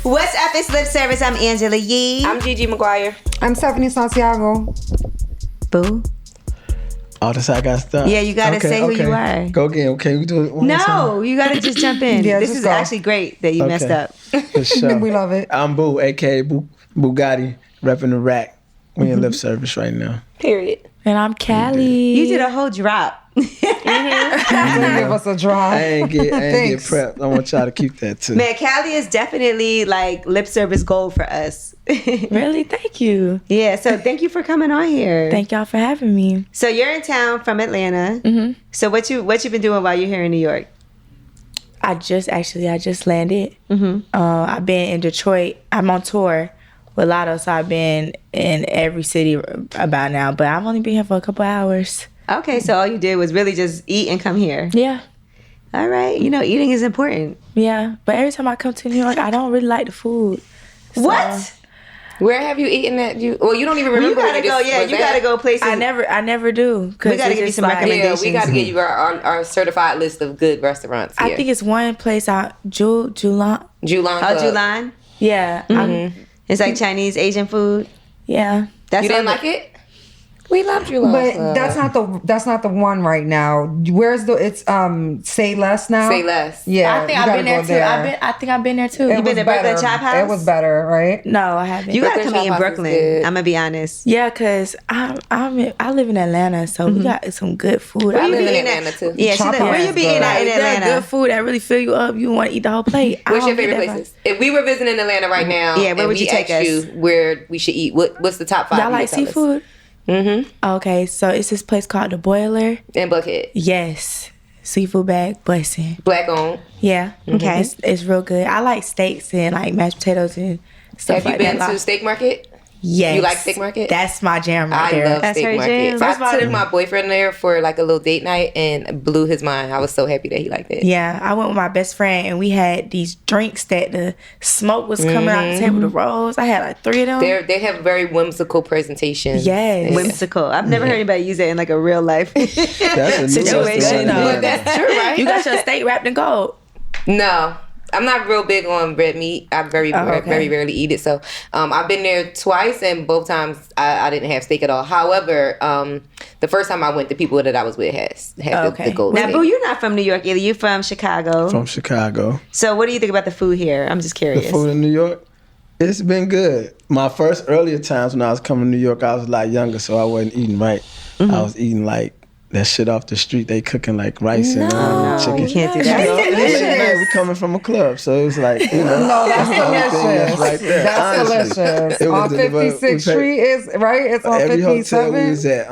What's up? It's Lip Service. I'm Angela Yee. I'm Gigi McGuire. I'm Stephanie Santiago. Boo. Oh, that's how I got stuck. Yeah, you gotta say who you are. Go again. Okay, we do it one more time. No, you gotta just jump in. Yeah, this just is go. actually great that you messed up. For sure. We love it. I'm Boo, aka Bugatti, repping the rack. We in Lip Service right now. Period. And I'm Callie. You did a whole drop. Give us a draw. I ain't get prepped. I want y'all to keep that too. Man, Callie is definitely like Lip Service gold for us. Really? Thank you. Yeah, so thank you for coming on here. Thank y'all for having me. So you're in town from Atlanta. Mm-hmm. So what you been doing while you're here in New York? I just landed. Mm-hmm. I've been in Detroit. I'm on tour with Lotto, so I've been in every city about now. But I've only been here for a couple hours. Okay, so all you did was really just eat and come here. Yeah. All right, eating is important. Yeah. But every time I come to New York, I don't really like the food. So What? Where have you eaten at? You don't even remember. You gotta go. Yeah, you gotta go places. I never do. We gotta give you some recommendations. Yeah, we gotta get you our certified list of good restaurants here. I think it's one place out, Julan. Julan. Oh, Club. Julan. Yeah. It's like Chinese, Asian food. Yeah. That's You didn't like it? We love Julan. But that's not the one right now. Where's the? It's Say Less now. Say Less. Yeah, I think you I've gotta been there go too. I think I've been there too. It You been was to Brooklyn better. Chop House? It was better, right? No, I haven't. You gotta Brooklyn come eat in Chop House is Brooklyn. good. I'm gonna be honest. Yeah, cause I live in Atlanta, so we got some good food. I I live in eating Atlanta too. Yeah, Chop where House you be is eating good. at in That Atlanta? good food that really fill you up. You want to eat the whole plate. What's your favorite places? If we were visiting Atlanta right now, Yeah, where and would you we take asked us? you where we should eat, what's the top 5? Y'all like seafood? Mm-hmm. Okay, so it's this place called The Boiler. And Buckhead. Yes, seafood bag bussin'. Black owned. Yeah, Okay. it's real good. I like steaks and like mashed potatoes and stuff Have you like been that. to Steak Market? Yes, You like Steak Market? That's my jam right I there. love That's Steak her Market. jam. So That's I my- took my boyfriend there for like a little date night and blew his mind. I was so happy that he liked it. Yeah, I went with my best friend and we had these drinks that the smoke was coming out the table, the rolls. I had like 3 of them. They have very whimsical presentations. Yes. Whimsical. I've never heard anybody use it in like a real life That's a new situation. one. But that's true, right? You got your steak wrapped in gold. No. I'm not real big on red meat. I very rarely eat it. So I've been there twice, and both times I didn't have steak at all. However, the first time I went, the people that I was with had the gold Now, steak. Boo, you're not from New York either. You're from Chicago. From Chicago. So what do you think about the food here? I'm just The curious. food in New York, it's been good. My first earlier times when I was coming to New York, I was a lot younger, so I wasn't eating right. I was eating like that shit off the street. They cooking like rice and chicken. You can't do You that. know, and then we coming from a club, so it was like, No, that's the only thing delicious. right there. That's Honestly. delicious. It was On delivered- 56th we paid- Street is right. It's on Every hotel we 57. was at,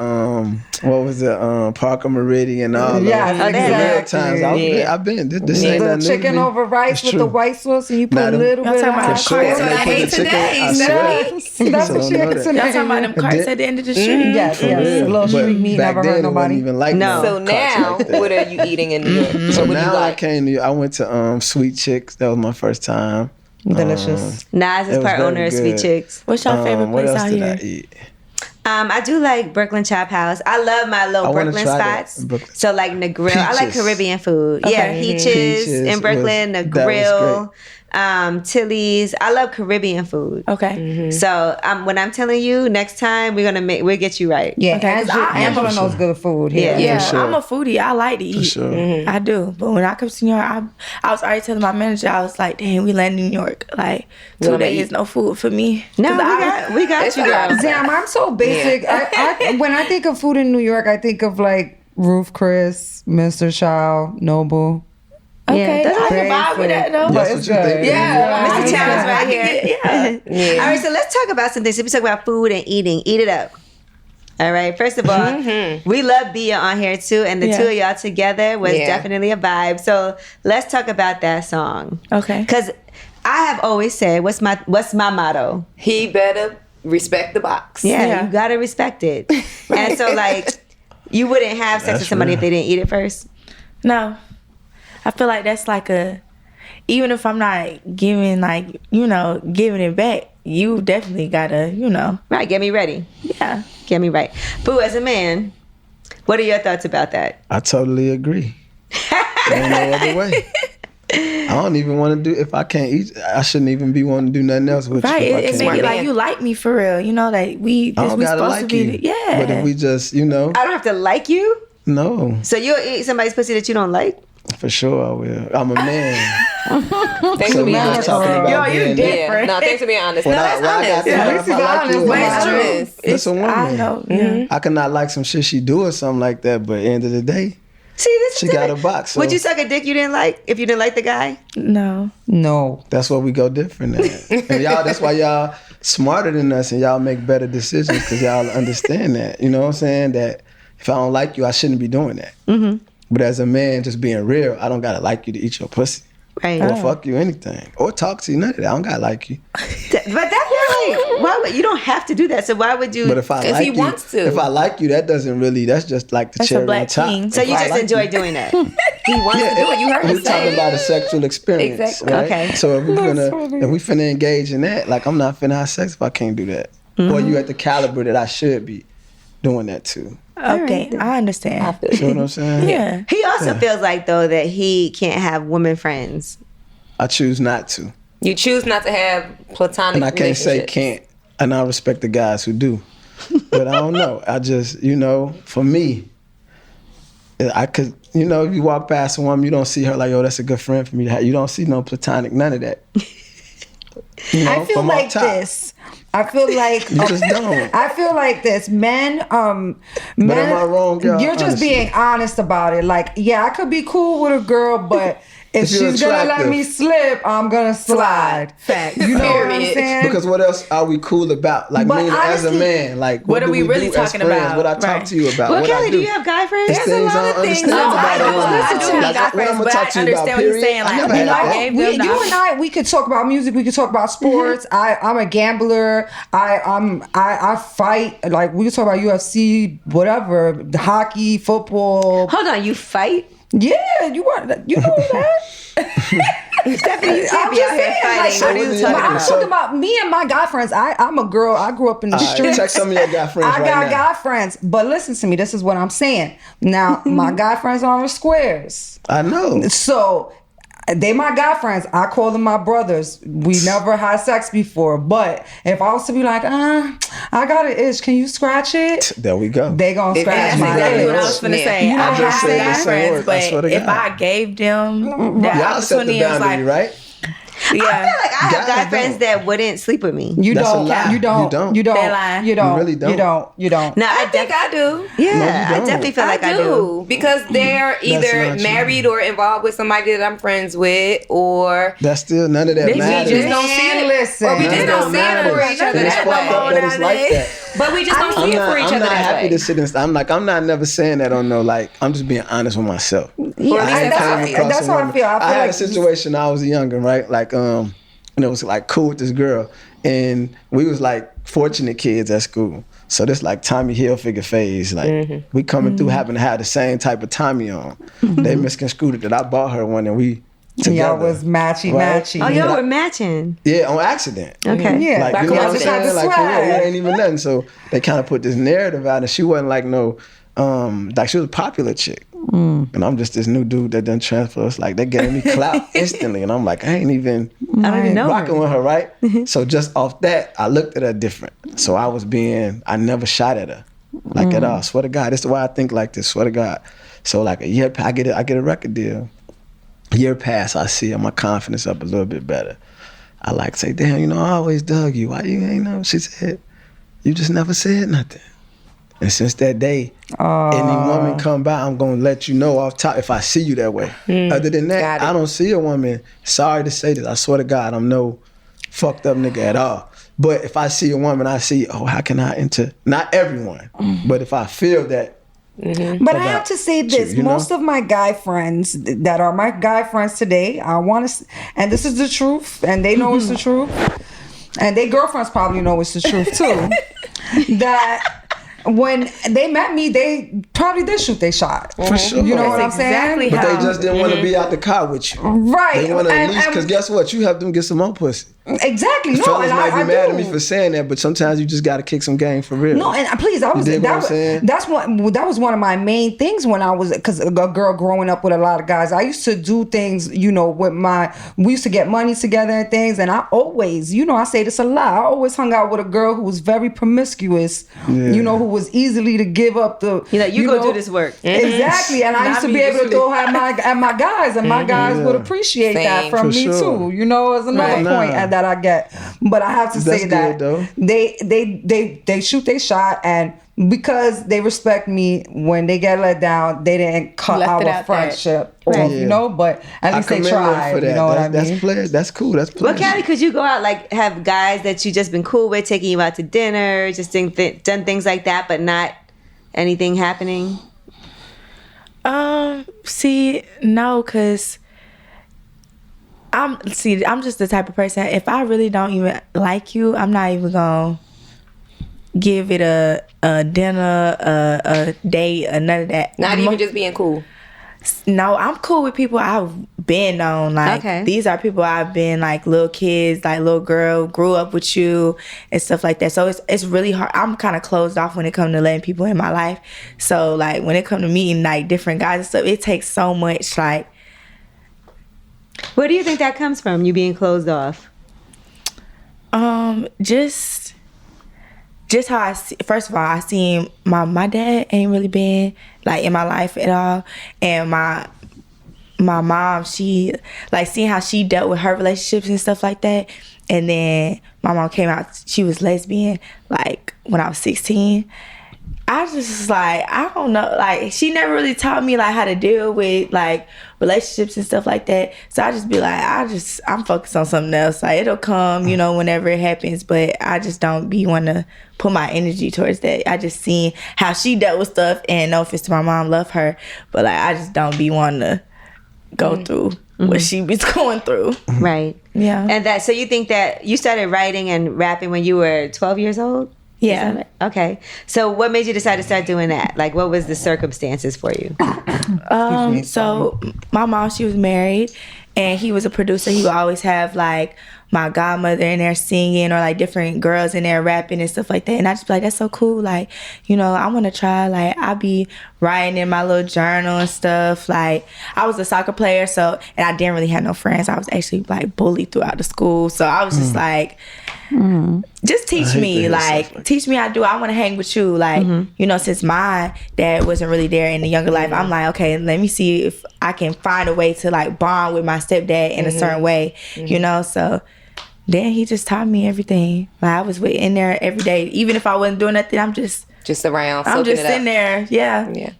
what was it, Parker Meridian, all Yes, those. exactly. Times. I've been. This ain't The nothing new to chicken me. over rice It's with true. the white sauce, and you put Madam, a little y'all bit of talking about hot For sure. That's what I They put hate the chicken- today. I swear. Yes, that's what she So is know Y'all talking about them I carts did- at the end of the street? Yes, yes. A little But street meat back never then, hurt it wasn't nobody. even like No. So now, carts like that. what are you eating in New York? So So what do you now I like? came to. I went to Sweet Chicks. That was my first time. Delicious. Nas It is was part very owner of Sweet good. Chicks. What's your favorite What place else out did here? I eat? I do like Brooklyn Chop House. I love my little I wanna Brooklyn try that. spots. Brooklyn. So like Negril. I like Peaches. Caribbean food. Yeah, Okay. Peaches Peaches in Brooklyn, was- that was Negril, Tilly's. I love Caribbean food. Okay. So when I'm telling you, next time we'll get you right. Yeah, Okay, 'cause Angela knows good food here. Yeah. Yeah, sure. I'm a foodie. I like to eat. sure. I do. But when I come to New York, I was already telling my manager, I was like, damn, we landed in New York. Like, 2 I'ma days, eat. no food for me. No, 'Cause we got It's you, fine. girl. Damn, I'm so basic. When I think of food in New York, I think of like Roof Chris, Mr. Chow, Noble. Okay, Yeah, I can vibe with that though. But That's it's what you good. think. Yeah, Mr. I Chow is right can here. get- yeah. All right, so let's talk about some things. We talk about food and eating. Eat it up. All right. First of all, we love Bia on here too, and the Yeah. two of y'all together was Yeah. definitely a vibe. So let's talk about that song. Okay. Because I have always said, what's my motto? He better respect the box. Yeah, Yeah. you gotta respect it. And so like, you wouldn't have sex That's with somebody if real. they didn't eat it first. No. I feel like that's like even if I'm not giving giving it back, you definitely gotta, Right. Get me ready. yeah. Get me right. Boo, as a man, what are your thoughts about that? I totally agree. Ain't no other way. I don't even want to do, if I can't eat, I shouldn't even be wanting to do nothing else with Right, you. it make it like you like me for real. You know, like we I don't gotta supposed like to be. you. Yeah. But if we just, you know, I don't have to like you. no, So you'll eat somebody's pussy that you don't like. for sure I will. I'm a man. Thanks So for we being just honest. talking about Yo, you being different. Yeah. No, thanks for being honest. When No, I that's got honest. to Yeah, her, if I like you, But if it's I like you, honest. it's a woman. I know. Yeah. I could not like some shit she do or something like that, but at the end of the day, See, this she is got different. a box. So Would you suck a dick you didn't like if you didn't like the guy? No. No. that's where we go different at. And y'all, that's why y'all smarter than us and y'all make better decisions because y'all understand that. You know what I'm saying? That if I don't like you, I shouldn't be doing that. Mm-hmm. But as a man, just being real, I don't gotta like you to eat your pussy. Right. Or fuck you, anything. Or talk to you, none of that. I don't gotta like you. But that's like, why would you don't have to do that? So why would you? But if I 'Cause like he you, wants to. if I like you, that doesn't really, that's just like the That's a cherry on black top. king. so If you I just like enjoy you- doing that. He wants to do it. You heard We're him say talking about a it. sexual experience, Exactly. right? Okay. So if we finna engage in that, like I'm not finna have sex if I can't do that. Or you at the caliber that I should be doing that too. Okay, I understand. You know what I'm saying? Yeah. He also feels like though that he can't have women friends. I choose not to. You choose not to have platonic And I can't say relationships. can't. And I respect the guys who do. But I don't know. I just, you know, for me, I could, you know, if you walk past a woman, you don't see her like, yo, that's a good friend for me to have. You don't see no platonic, none of that. You know, I feel from up like top. this. I feel like You just don't. I feel like this. Men, am I wrong, y'all? You're just Honestly. being honest about it. Like, yeah, I could be cool with a girl, but if If you're she's gonna let attractive. me slip, I'm gonna slide. Facts. You know what I'm Period. saying? Because what else are we cool about? Like, But me as a honestly, man, like, what are do we really do as talking friends? about? What I talk Right. to you about? Well, what I Kelly, do? do you have guy friends? There's things I don't understand No, about I it. do. I do Like, have what guy I'm friends, gonna but talk to I you about, understand what you're period. saying. I Like, never I had like that. gave We, them you the and I, we could talk about music. We could talk about sports. I'm a gambler. I fight. Like we could talk about UFC, whatever, hockey, football. Hold on, you fight? Yeah, you know that. Stephanie, you can't I'm be just out here saying, fighting. like, What are you so talking I'm about? talking about me and my guy friends. I'm a girl. I grew up in the All right, streets. check some of your guy friends I right got now. guy friends, but listen to me. This is what I'm saying. Now, my guy friends are in squares, I know. so they my guy friends. I call them my brothers. We never had sex before, but if I was to be like, I got an itch, can you scratch it? There we go. They gonna scratch That's my exactly itch. what I was gonna Yeah. say. You know I what I'm have saying? guy Same friends, word. I swear but to if God. I gave them that Y'all set the opportunity, it's boundary, like, right? yeah. I feel like I have Guys guy friends don't. that wouldn't sleep with me. You That's a don't. lie. You don't. You don't. You don't. They lie. You don't. You really don't. You don't. You don't. No, I think I do. Yeah, No, you I don't. definitely feel like I do. because they're either not true. married or involved with somebody that I'm friends with, or That's still none of that This matters. we just don't see Man, it. listen. Or we None just of don't that see it for matters. each other And it's that fucked up way. that it's like that. But we just don't see it for each I'm other not that happy way. to sit and I'm not never saying that on no, like, I'm just being honest with myself. Or at least Yeah, that's that's how I what- feel. that's how I feel. I feel had like a situation when I was younger, right? Like, and it was like cool with this girl, and we was like fortunate kids at school. So this like Tommy Hilfiger phase, like we coming through having to have the same type of Tommy on. They misconstrued it that I bought her one and we together. Y'all was matchy Right? matchy. Oh, y'all were matching. Yeah, on accident. Okay. Yeah, Like, back you know when what I'm we got the saying? Like, for real, swag. it ain't even nothing. So they kind of put this narrative out, and she wasn't like no, like she was a popular chick. And I'm just this new dude that done transfer. It's like they gave me clout instantly, and I'm like, I ain't even I don't even know rocking her. with her, right? So just off that, I looked at her different. So I never shot at her, like at all. Swear to God, this is why I think like this. Swear to God. So like a year, I get a record deal. A year pass, I see her, my confidence up a little bit better. I like say, damn, you know, I always dug you. Why you ain't know? She said, you just never said nothing. And since that day, any woman come by, I'm gonna let you know off top if I see you that way. Other than that, Got it. I don't see a woman. Sorry to say this, I swear to God, I'm no fucked up nigga at all. But if I see a woman, I see, how can I enter? Not everyone, but if I feel that. But I have to say this: you know? most of my guy friends that are my guy friends today, I want to, and this is the truth, and they know it's the truth, and their girlfriends probably know it's the truth too. That when they met me, they probably did shoot their shot. For sure. You know what I'm Exactly saying? But they just didn't want to be out the car with you. Right. They want to at least, because guess what? You helped them get some more pussy. Exactly. No, Fellas and might I be mad do. at me for saying that, but sometimes you just got to kick some game for real. No, and please, that was one of my main things when I was, because a girl growing up with a lot of guys. I used to do things, you know, we used to get money together and things, and I always, you know, I say this a lot. I always hung out with a girl who was very promiscuous, you know, who was easily to give up the. You go do this work. Exactly, and I used to be able to throw at my guys, and my guys would appreciate that from For me sure. too. You know, it's another point that I get. But I have to say That's that good, they shoot their shot, and because they respect me, when they get let down, they didn't cut Left it our out friendship there. off, Right. you know. But at least they commend them tried. for that. You know what I That's mean? play. That's cool. That's play. Well, Callie, could you go out, like, have guys that you just been cool with taking you out to dinner, just done things like that, but not anything happening? See, no, cause I'm just the type of person, if I really don't even like you, I'm not even gonna give it a dinner, a date, or none of that. Not even just being cool. No, I'm cool with people I've been on. Like, Okay. these are people I've been, like, little kids, like, little girl, grew up with you and stuff like that. So it's really hard. I'm kind of closed off when it comes to letting people in my life. So, like, when it comes to meeting, like, different guys and stuff, it takes so much, like. Where do you think that comes from, you being closed off? Just how I see, first of all, I seen my dad ain't really been, like, in my life at all, and my mom, she, like, seeing how she dealt with her relationships and stuff like that, and then my mom came out, she was lesbian, like, when I was 16. I just was like, I don't know, like, she never really taught me, like, how to deal with, like, relationships and stuff like that. So I just be like, I'm focused on something else. Like, it'll come, you know, whenever it happens, but I just don't be want to put my energy towards that. I just seen how she dealt with stuff, and no offense to my mom, love her, but, like, I just don't be wanting to go through what she was going through. Right. Yeah. And so you think that you started writing and rapping when you were 12 years old? Yeah. Is that right? Okay. So what made you decide to start doing that? Like, what was the circumstances for you? So my mom, she was married, and he was a producer. He would always have, like, my godmother in there singing, or, like, different girls in there rapping and stuff like that. And I just be like, that's so cool. Like, you know, I want to try. Like, I be writing in my little journal and stuff. Like, I was a soccer player, so, and I didn't really have no friends. I was actually, like, bullied throughout the school. So I was just like, just teach me, like, teach me how to do it. I want to hang with you. Like, you know, since my dad wasn't really there in the younger life, I'm like, okay, let me see if I can find a way to, like, bond with my stepdad in a certain way, you know? So then he just taught me everything. Like, I was in there every day. Even if I wasn't doing nothing, I'm just around. I'm just in in there,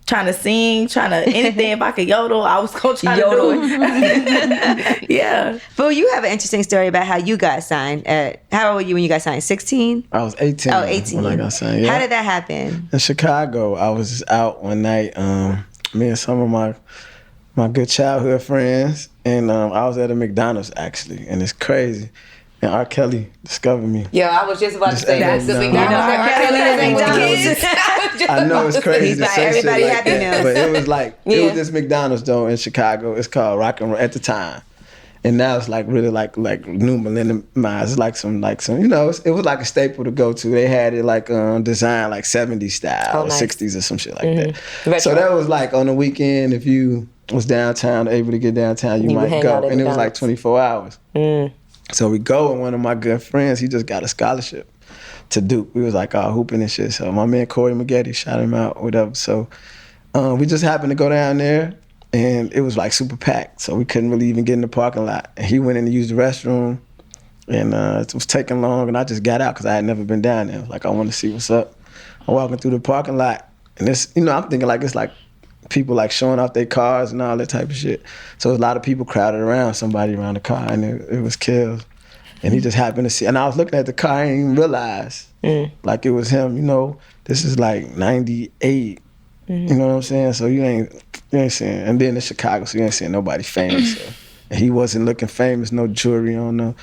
trying to sing, trying to anything. If I could yodel, I was gonna try to do it. Yeah. But you have an interesting story about how you got signed. How old were you when you got signed? 16? I was 18. Oh, 18. When I got signed. Yeah. How did that happen? In Chicago, I was just out one night, me and some of my good childhood friends, and I was at a McDonald's, actually, and it's crazy. And R. Kelly discovered me. Yeah, I was just about to say Just that. at The McDonald's. McDonald's that R. Kelly at living with the McDonald's. kids. I know it's crazy He's to like, say everybody shit like happy that, knows. but it was like, it Yeah. was this McDonald's though in Chicago. It's called Rock and Roll at the time. And now it's like really like new millenniumized. It's like some, you know, it was like a staple to go to. They had it like designed like 70s style, Oh, nice. 60s or some shit like that. Retro. So that was like on the weekend, if you was downtown, able to get downtown, you You would might hang go. out at And it was like McDonald's. 24 hours. So we go, and one of my good friends, he just got a scholarship to Duke. We was like all hooping and shit. So my man Corey Maggette, shout him out, whatever. So we just happened to go down there, and it was like super packed. So we couldn't really even get in the parking lot. And he went in to use the restroom, and it was taking long, and I just got out because I had never been down there. I was like, I want to see what's up. I'm walking through the parking lot, and it's, you know, I'm thinking like it's like people like showing off their cars and all that type of shit. So a lot of people crowded around somebody around the car, and it was Kills. And he just happened to see, and I was looking at the car, I didn't even realize like it was him. You know, this is like 98. You know what I'm saying? So you ain't seeing, and then in Chicago, so you ain't seeing nobody famous. So. And he wasn't looking famous, no jewelry on, no.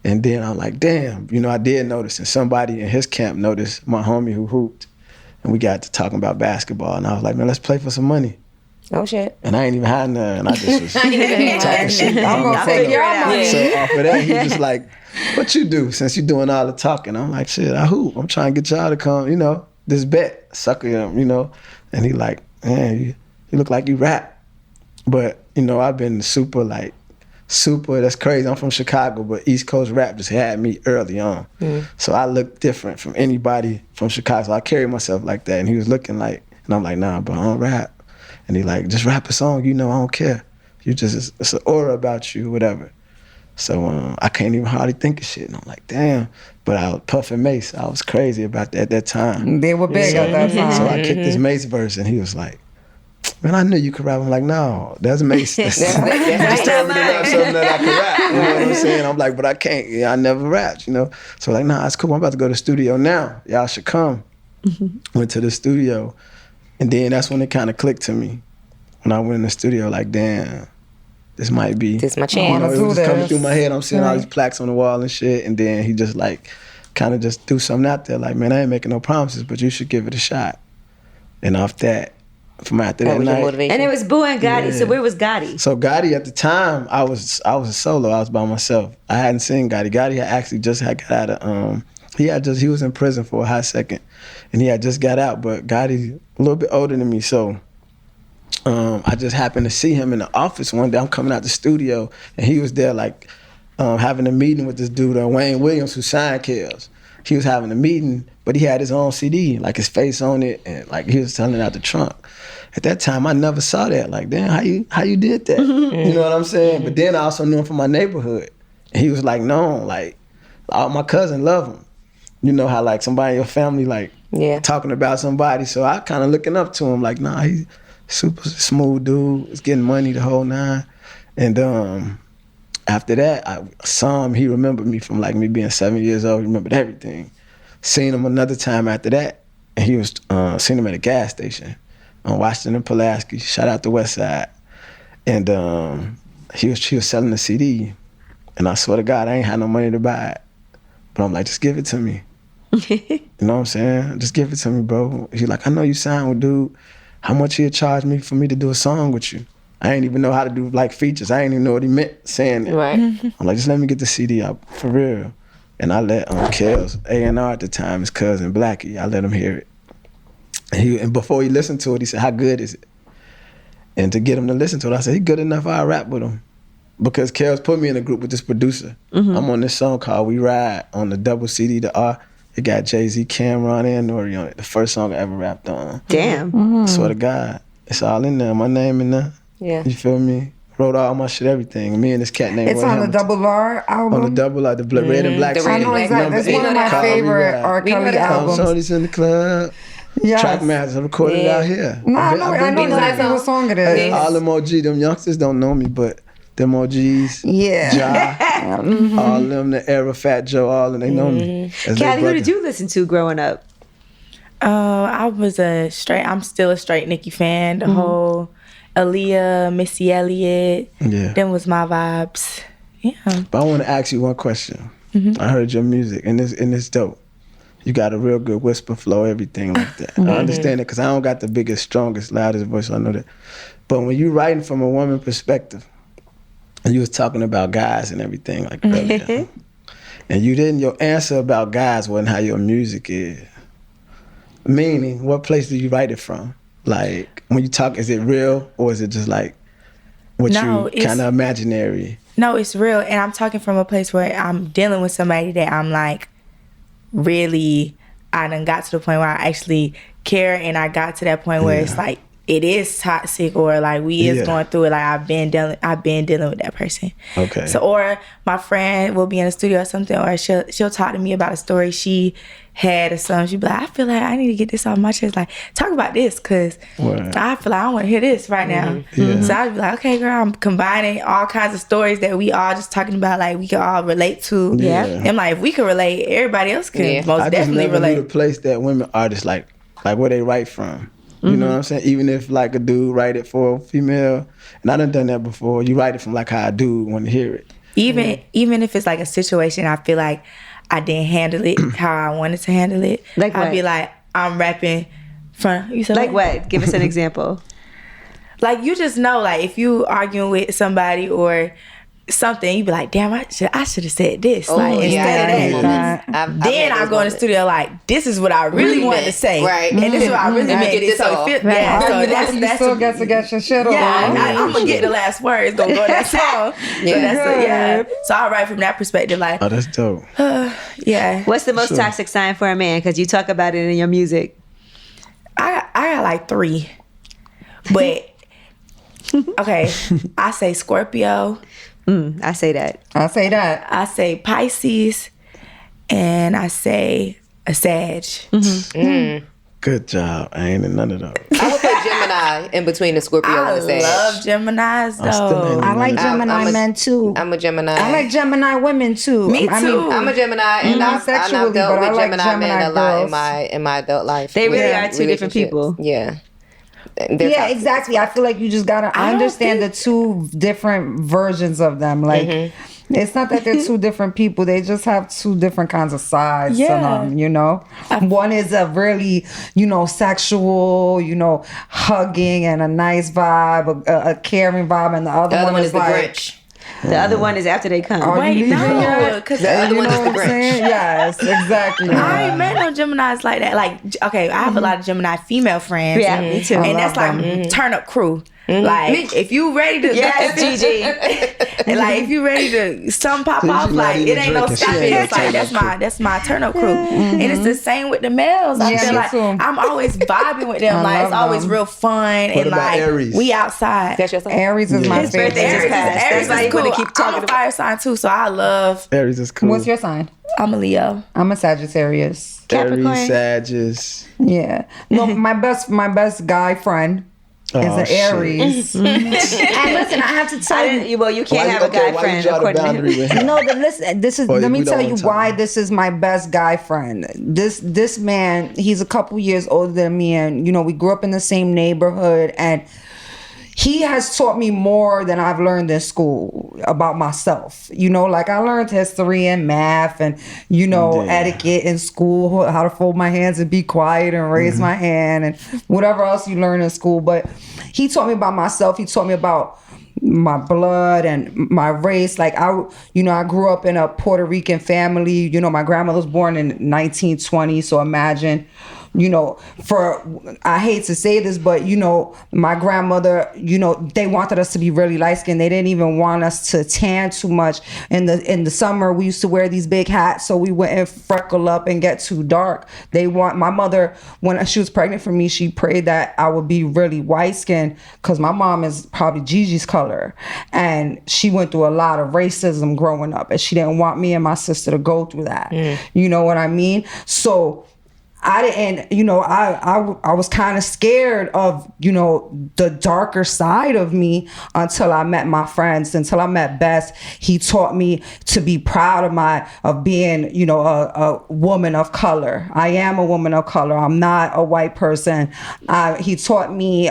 And then I'm like, damn, you know, I did notice, and somebody in his camp noticed my homie who hooped. and we got to talking about basketball, and I was like, man, let's play for some money. Oh shit! And I ain't even had none, and I just was talking shit. I'm gonna take your money. So off of that, he just like, what you do since you doing all the talking? I'm like, shit, I hoop. I'm trying to get y'all to come, you know, this bet, sucker him, you know. And he like, man, you look like you rap. But, you know, I've been super, that's crazy. I'm from Chicago, but East Coast rap just had me early on. So I look different from anybody from Chicago. So I carry myself like that. And he was looking like, and I'm like, nah, bro, I don't rap. And he like, just rap a song, you know, I don't care. You just, it's an aura about you, whatever. So I can't even hardly think of shit. And I'm like, damn. But I was puffing Mace. I was crazy about that at that time. They were big at that time. So I kicked this Mace verse, and he was like, man, I knew you could rap. I'm like, no, that's Mace. Just tell me to rap something that I can rap. You know what I'm saying? I'm like, but I can't. Yeah, I never rapped, you know? So like, nah, it's cool. I'm about to go to the studio now. Y'all should come. Went to the studio. And then that's when it kind of clicked to me. When I went in the studio, like, damn, this might be. This my chance. You know, it was just coming through my head. I'm seeing all these plaques on the wall and shit. And then he just like, kind of just threw something out there. Like, man, I ain't making no promises, but you should give it a shot. And off that, from after that night. And it was Boo and Gotti. Yeah. So where was Gotti? So Gotti at the time, I was a solo. I was by myself. I hadn't seen Gotti. Gotti had actually just got out of, he was in prison for a hot second. And he had just got out, but Gotti a little bit older than me. So I just happened to see him in the office one day. I'm coming out the studio, and he was there like having a meeting with this dude, Wayne Williams, who signed Kells. He was having a meeting, but he had his own CD, like his face on it, and like he was selling out the trunk. At that time, I never saw that. Like, damn, how you did that? You know what I'm saying? But then I also knew him from my neighborhood. And he was like, no, like, all my cousins love him. You know how like somebody in your family like talking about somebody. So I kind of looking up to him like, nah, he's super smooth dude. He's getting money the whole nine. And after that, I saw him. He remembered me from like me being 7 years old. He remembered everything. Seen him another time after that, and he was seen him at a gas station on Washington and Pulaski. Shout out to West Side. And he was selling a CD, and I swear to God, I ain't had no money to buy it. But I'm like, just give it to me. You know what I'm saying? Just give it to me, bro. He's like, I know you signed with dude. How much he'd charge me for me to do a song with you? I ain't even know how to do like features. I ain't even know what he meant saying it. Right. I'm like, just let me get the CD out for real. And I let Kells, A&R at the time, his cousin Blackie, I let him hear it. And before he listened to it, he said, how good is it? And to get him to listen to it, I said, he good enough, I'll rap with him. Because Kells put me in a group with this producer. I'm on this song called We Ride on the double CD, the R. It got Jay-Z, Cameron, and Nori on it. The first song I ever rapped on. Damn. I swear to God. It's all in there. My name in there. Yeah. You feel me? Wrote all my shit, everything. Me and this cat named It's Roy on Hamilton. the Double R album? On the Double R, the Red and Black. I know exactly. It's one of my favorite R. Kelly albums. Somebody's in the club. Yes. Track masters. I recorded it out here. No, I know exactly what song it is. All them OG, them youngsters don't know me, but them OGs, Ja, all them, the era, Fat Joe, all of them, they know me. Callie, who did you listen to growing up? I'm still a straight Nicki fan. The whole Aaliyah, Missy Elliott, them was my vibes. Yeah. But I want to ask you one question. I heard your music, and it's dope. You got a real good whisper flow, everything like that. I understand it because I don't got the biggest, strongest, loudest voice. I know that. But when you writing from a woman perspective, and you was talking about guys and everything like earlier, and your answer about guys wasn't how your music is. Meaning, what place do you write it from? Like, when you talk, is it real or is it just like what you kind of imaginary? No, it's real. And I'm talking from a place where I'm dealing with somebody that I'm like, really, I done got to the point where I actually care, and I got to that point where it's like, it is toxic, or like we is going through it. Like I've been dealing with that person. Okay. So, or my friend will be in the studio or something, or she'll talk to me about a story she had or something. She'll be like, I feel like I need to get this off my chest. Like, talk about this, cause I feel like I want to hear this right now. So I'd be like, okay, girl, I'm combining all kinds of stories that we all just talking about, like we can all relate to. Yeah. And like, if we can relate, everybody else can most definitely relate. I just never knew the place that women artists like where they write from. You know what I'm saying? Even if like a dude write it for a female, and I done that before, you write it from like how a dude want to hear it. Even if it's like a situation, I feel like I didn't handle it how I wanted to handle it. Like I'd be like, I'm rapping You said Like what? Give us an example. Like, you just know, like, if you arguing with somebody or something, you be like, damn, I should have said this. Like, instead of that, then I go in the studio like, this is what I really wanted to say. Right. And this is what I really meant. Get this So off. That's still got to get your shit off. I'm going to get the last word. It's going to go in that song. So I write from that perspective, like, Oh, that's dope. What's the most toxic sign for a man? Because you talk about it in your music. I got like 3. But, okay, I say Scorpio. I say that. I say that. I say Pisces, and I say a Sag. Good job. I ain't in none of those. I would put Gemini in between the Scorpio and the Sag. I love Geminis, though. I like Gemini men too. I'm a Gemini. I like Gemini women too. Me too. I'm a Gemini, and I've dealt with Gemini men a lot in my adult life. They really are 2 different people. Yeah. Yeah, exactly. I feel like you just gotta understand the 2 different versions of them. Like, it's not that they're 2 different people. They just have 2 different kinds of sides to them, you know? One is a really, sexual, hugging and a nice vibe, a caring vibe. And the other one is the like... Grinch. The other one is after they come. Wait, no. Because the other one is the Grinch. Yes, exactly. I ain't met no Geminis like that. Like, okay, I have a lot of Gemini female friends. Yeah, me too. And that's like turn up crew. Like, if you ready to, yes, Gigi. like, if you ready to, something pop off, like, it ain't no stopping. It's like, that's my turn up crew. And it's the same with the males. I feel like I'm always vibing with them. Like, it's always real fun. What and about like, Aries? we outside. That's your sign? Aries is my His birthday favorite. just passed. Aries That's why is you cool. want to keep talking I'm a fire sign too, so I love. Aries is cool. What's your sign? I'm a Leo. I'm a Sagittarius. Capricorn. Aries, Sagittarius. Yeah. No, my best guy friend is an Aries. And listen, I have to tell you. You can't have a guy friend according to him. No, listen. This is. Let me tell you why this is my best guy friend. This man, he's a couple years older than me, and we grew up in the same neighborhood, and he has taught me more than I've learned in school about myself. Like I learned history and math and, etiquette in school, how to fold my hands and be quiet and raise my hand and whatever else you learn in school. But he taught me about myself. He taught me about my blood and my race. Like I grew up in a Puerto Rican family. My grandmother was born in 1920. So imagine, I hate to say this, but my grandmother, they wanted us to be really light skinned. They didn't even want us to tan too much. In the summer, we used to wear these big hats so we wouldn't freckle up and get too dark. My mother, when she was pregnant for me, she prayed that I would be really white skinned because my mom is probably Gigi's color. And she went through a lot of racism growing up, and she didn't want me and my sister to go through that. You know what I mean? So I didn't, I was kind of scared of, the darker side of me until I met my friends, until I met Bess. He taught me to be proud of being, a woman of color. I am a woman of color. I'm not a white person. He taught me,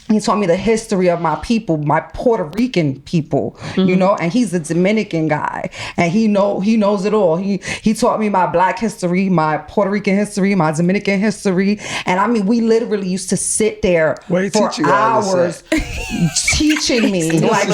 the history of my people, my Puerto Rican people, and he's a Dominican guy, and he knows it all. He taught me my Black history, my Puerto Rican history, my Dominican history, and I mean, we literally used to sit there for hours teaching me. Like,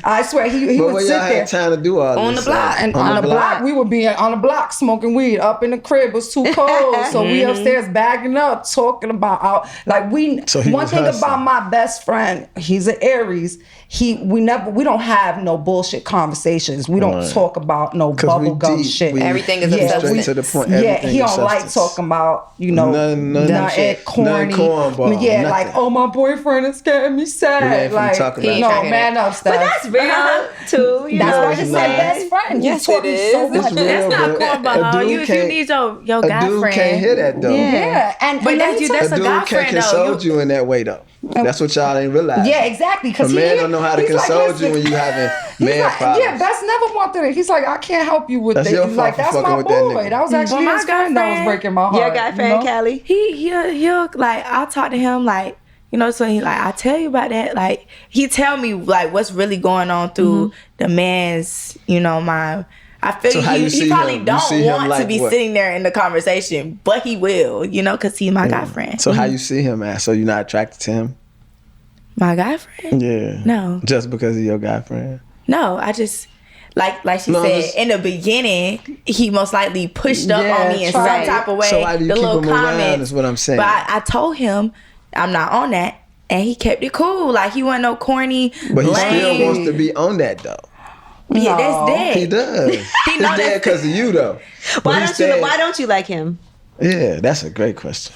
I swear, he would sit there. Had time to do all on this the block, and on the block, we would be on the block smoking weed. Up in the crib, it was too cold, so we upstairs bagging up, talking about one thing about my best friend, he's an Aries. We don't have no bullshit conversations. We don't talk about no bubblegum shit. Everything is straight to the point. He don't like talking about nothing corny. Nothing. Like, oh, my boyfriend is getting me sad. Like, no, man up stuff. But that's real too. That's why he's my best friend. Yes, he taught me so much. That's not cornball. If you need your guy friend, a dude can't hear that though. Yeah, but that's a guy can't friend though. console you in that way though. That's what y'all ain't realize. Yeah, exactly. A man don't know how to console you when you having man problems. Yeah, Bess never wanted it. He's like, I can't help you with That's this. your He's like, fault for that's my fucking with that boy. nigga. That was actually my his friend that was breaking my heart. Your guy friend, Callie? He'll like, I'll talk to him like, so he like, I tell you about that. Like, he tell me like what's really going on through the man's, I feel So how you he see probably him? You don't see him want to like be what? sitting there in the conversation, but he will, because he's my guy friend. So how you see him as? So you're not attracted to him? My guy friend? Yeah. No. Just because of your guy friend? No, I just like she said in the beginning, he most likely pushed up on me in some type of way. So why do you the keep little him around comments is what I'm saying. But I told him I'm not on that, and he kept it cool. Like he wasn't no corny. But he lame. still wants to be on that though. Yeah, that's dead. He does. He It's know dead because of you though. Why don't you like him? Yeah, that's a great question.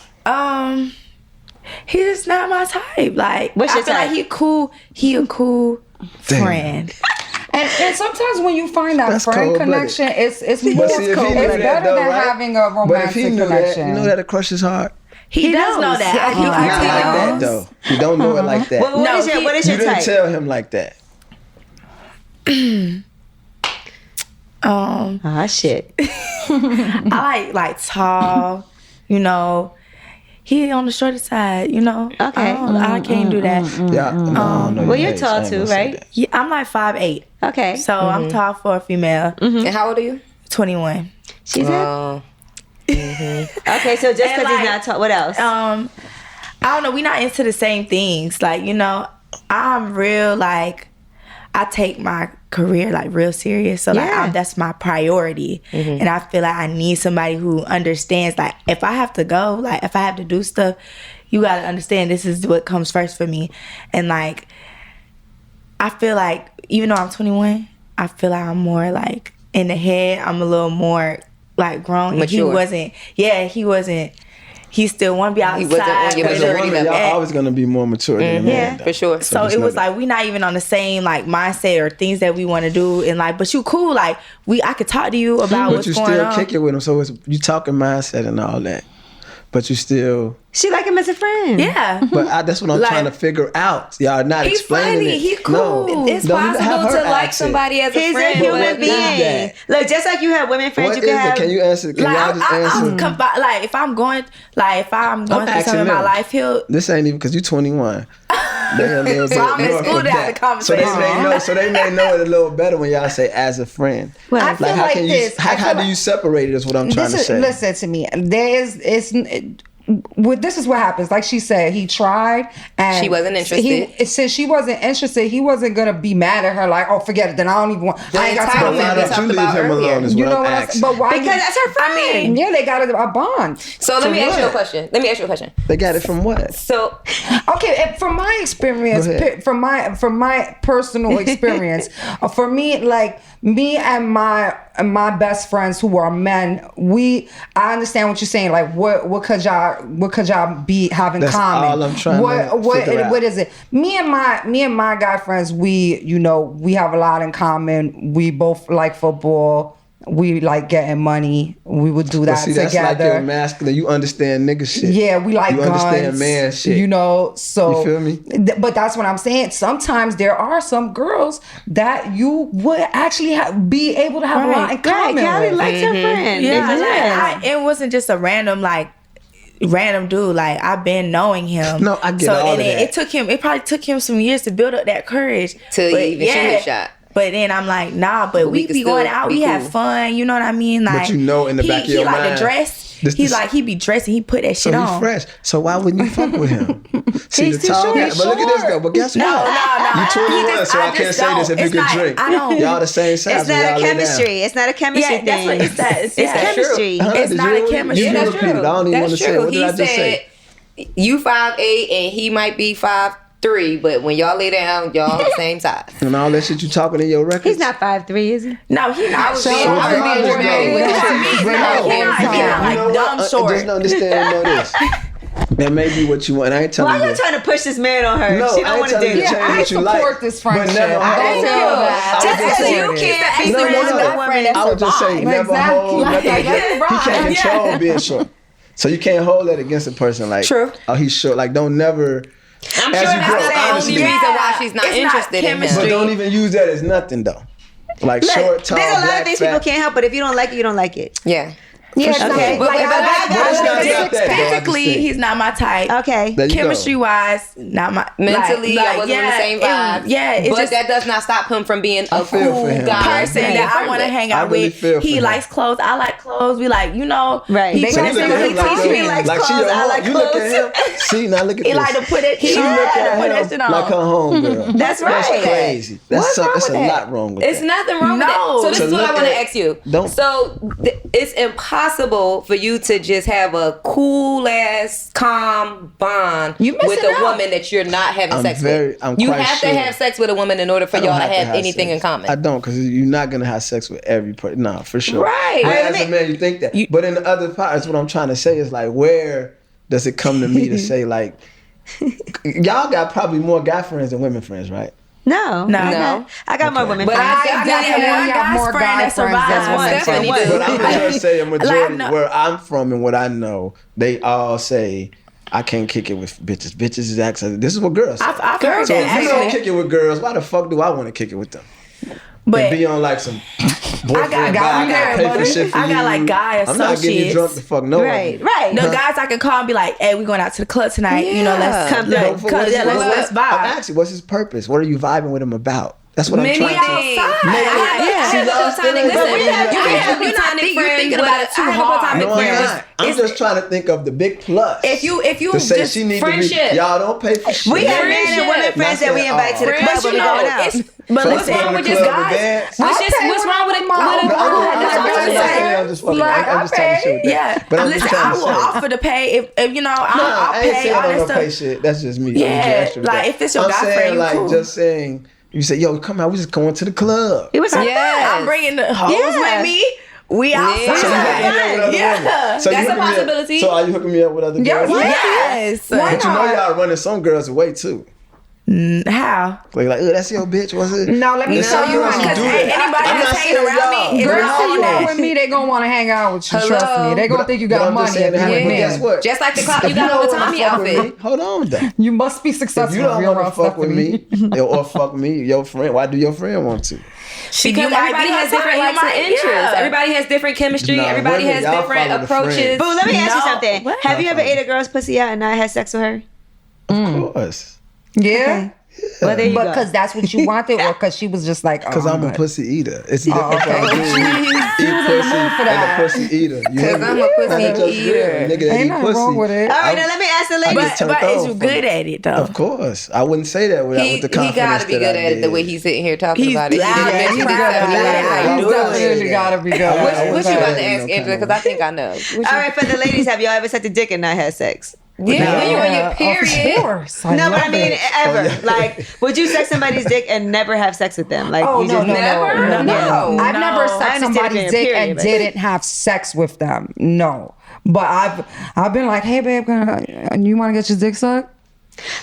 He's just not my type. Like What's I your feel type? like he a cool friend. And sometimes when you find that That's friend cold-blooded. connection, it's more But see, if he knew it's that, better though, than right? having a But if he romantic knew connection. that, you know that a crush is hard. He does knows. know that. Yeah, He Not like actually that knows. though. He don't know it like that. Well, what is your you type? didn't tell him like that. Shit. I like tall, he on the shorter side, Okay. I can't do that. Yeah. No, Well, you're tall too, right? Yeah, I'm like 5'8". Okay. So I'm tall for a female. And how old are you? 21. She's in. Okay, so just And, because he's not tall, what else? I don't know, we not into the same things. Like, I'm real, like, I take my career like real serious. So like that's my priority. And I feel like I need somebody who understands, like, if I have to go, like if I have to do stuff, you got to understand this is what comes first for me. And like, I feel like even though I'm 21, I feel like I'm more like in the head, I'm a little more like grown. Mature. He wasn't. He still want to be outside. He wasn't on your As a maturity woman, level. y'all always gonna be more mature than a man. Yeah, for sure. So just it know was that. like we not even on the same like mindset or things that we want to do, and like, but you cool. Like I could talk to you about But what's you going still on. kick it with him, so it's you talking mindset and all that. But you still. She like him as a friend. Yeah, But that's what I'm Like- trying to figure out. Y'all not He's explaining funny. it. He cool. No, It's don't have possible her to like accent. somebody as a He's friend. a human but being. that? Look, just like you have women friends, What you is can it? have. Can you answer? Can like y'all just answer? like if I'm going through asking something in my them. life, he'll. This ain't even because you're 21. They a little bit I'm in north school of to have that. the conversation. So they may know it a little better when y'all say as a friend. Well, I feel Like how like can this. you? How do you separate it? Is what I'm trying to say. Listen to me. This is what happens. Like she said, he tried and She wasn't interested. Since she wasn't interested, he wasn't gonna be mad at her. Like, oh, forget it. Then I don't even want. I ain't got time. entitlement Why we don't talked you leave about him earlier. alone? Is You what know I'm what? asking. But why? because that's her friend. Yeah, they got a bond. So let me ask you a what? question. Let me ask you a question. They got it from what? So Okay, and from my experience, Go ahead. from my personal experience, for me, like me and my best friends who are men, I understand what you're saying. Like, what could y'all be having That's common? all I'm trying to figure out. What is it? Me and my guy friends, we have a lot in common. We both like football. We like getting money. We would do that But see, together. that's like your masculine. You understand nigga shit. Yeah, we like you guns. understand man shit. So You feel me? But that's what I'm saying. Sometimes there are some girls that you would actually be able to have a lot in Right, common Callie with. likes her friend. Yeah, like, it wasn't just a random dude. Like I've been knowing him. No, I get all of that. It probably took him some years to build up that courage to But even shoot his shot. But then I'm like, nah, but we could be still going out, be we have cool. fun, you know what I mean? Like, you know in the back of your he like mind, to dress. this- He be dressing, he put that So shit he's on. fresh. So why wouldn't you fuck with him? See He's the too tall short. guy. He's But look at this short. though. But guess No, what? no. You 21, so I can't just say this if you don't. could It's drink. not- I don't- Y'all the same size. It's when not y'all a lay down. chemistry. It's not a chemistry Yeah, that's thing. what it's that. It's Yeah. chemistry. It's Did not you a really- chemistry. You Yeah, repeated it. I don't even want to say it. What did I just say? You 5'8" and he might be 5'3", but when y'all lay down, y'all the same size. And all that shit you talking in your records? He's not 5'3", is he? No, he not. I was being dramatic with the truth. He not like You know dumb what? short. Just understand, know this. That may be what you want. I ain't telling Why you. are you trying to push this man on her? No, She I don't ain't want to telling do you to that. change I what you like. support this But friendship. never I hold. feel that. Just I was because just you saying. can't be No, friends no, with no. a woman that I would just say survived. never Exactly. hold nothing Like, against. you're He can't right. control being short. So you can't hold that against a person like, True. oh, he's short. Like, don't never. I'm As sure you that's grow, not the only honestly. reason why she's not It's not interested in him. chemistry. But don't even use that as nothing though. Like Look, short, tall, there's a lot black, of things fat. people can't help, but if you don't like it, you don't like it. Yeah. Yeah, Okay. But physically, he's not my type. Okay. Chemistry wise, not my mentally, I wasn't on the same vibe. But that does not stop him from being a cool guy person that I want to hang out with. He likes clothes. I like clothes. We like, right. He So you look at him he likes like she clothes. your I home. like You look at clothes. him. See, now look at He this. like to put it. She look at put that him shit on. like her home girl. That's right. That's crazy. That's a lot wrong with It's that. nothing wrong with No. that. So this is what I want to ask you. It's impossible for you to just have a cool ass, calm bond with a woman that you're not having sex with. You have to have sex with a woman in order for y'all to have anything in common. I don't, because you're not gonna have sex with every person. No, for sure. Right. But as a man, you think that. But in the other part, that's what I'm trying to say is like, where does it come to me to say like, y'all got probably more guy friends than women friends, right? No. I got more women But friends. I definitely have more guy friends than women Stephanie friends. do. But I'm gonna just say a majority where I'm from and what I know, they all say I can't kick it with bitches. Bitches is actually, this is what girls say. I've heard So that. if you don't Actually. kick it with girls, why the fuck do I want to kick it with them? But And be on like some boyfriend I I gotta pay for shit for got you. like guy I'm not getting you associates. drunk to fuck no one. Right. The guys I can call and be like, "Hey, we going out to the club tonight. You know, let's Come let's through. let's I'm vibe." asking, what's his purpose? What are you vibing with him about? That's what I'm Many trying to things. Yeah. I had a platonic. Listen, you have a platonic friend with a platonic No, I'm friend. not. I'm just trying to think of the big plus. If you to say just she need friendship. to be, y'all don't pay for shit. We have men and women friends that we invite to the club when we going out. But So listen, I'm going with to just the club to guys. dance. What's wrong with it? I'm just fucking. I'm just talking shit with that. Yeah, But I'm listen, just trying I to will say. offer to pay if you know I'll I ain't pay saying all I'm that gonna pay stuff. shit. That's just me. Yeah, I'm just extra with like, that. if it's your I'm guy saying, friend, you like cool. just saying. You say, yo, come out. We just going to the club. It was like Yes. I'm bringing the hoes with me. We outside. So you hooking me up with other women. So you That's a hooking me up- possibility. So are you hooking me up with other girls? Yes. But you know y'all running some girls away too. How? Like, oh, that's your bitch, was it? No, let me There's tell some you girls why. who Because do that. anybody I'm that's not hanging saying around y'all. me is Girls, not see on you that. with me, they gonna want to hang out with you. Trust me, they gonna think you But got I'm just money saying if that, you but with guess me. what? Just like the clock, If you got don't on the wanna Tommy fuck with outfit. me, hold on though. You must be If successful. you don't Real want to fuck with Stephanie. me or fuck me, your friend, why do your friend want to? Because everybody has different likes and interests. Everybody has different chemistry. Nah, Everybody women, has y'all different follow the approaches. friends. Boo, let me ask you No. something. What? Have you ever ate a girl's pussy out and not had sex with her? Of course. Yeah. Well, there you But go. because that's what you wanted, or because she was just like, Because I'm a good. pussy eater. It's different okay. from a dude eat pussy and a pussy eater. Because I'm a pussy eater. Nigga that Ain't eat nothing pussy. wrong with it. All right, now let me ask the ladies. get turned But is on you from good it. at it though? Of course. I wouldn't say that with He the confidence got to be that good I at it the did. way he's sitting here talking He's about it. He loud. didn't Yeah, mention he's himself. proud of He it. like, I I You do definitely it. gotta be good. What you about to Ain't ask, no Angela? kind Because I think I know. All right, for the ladies, have y'all ever sucked a dick and not had sex? Yeah, when you're on your period. Of course. No, but I love mean it. ever. Like, would you suck somebody's dick and never have sex with them? Like, Oh you no, just no, never? no, No. I've never I sucked understand somebody's being a dick period, and but- didn't have sex with them. No, but I've been like, hey babe, you want to get your dick sucked?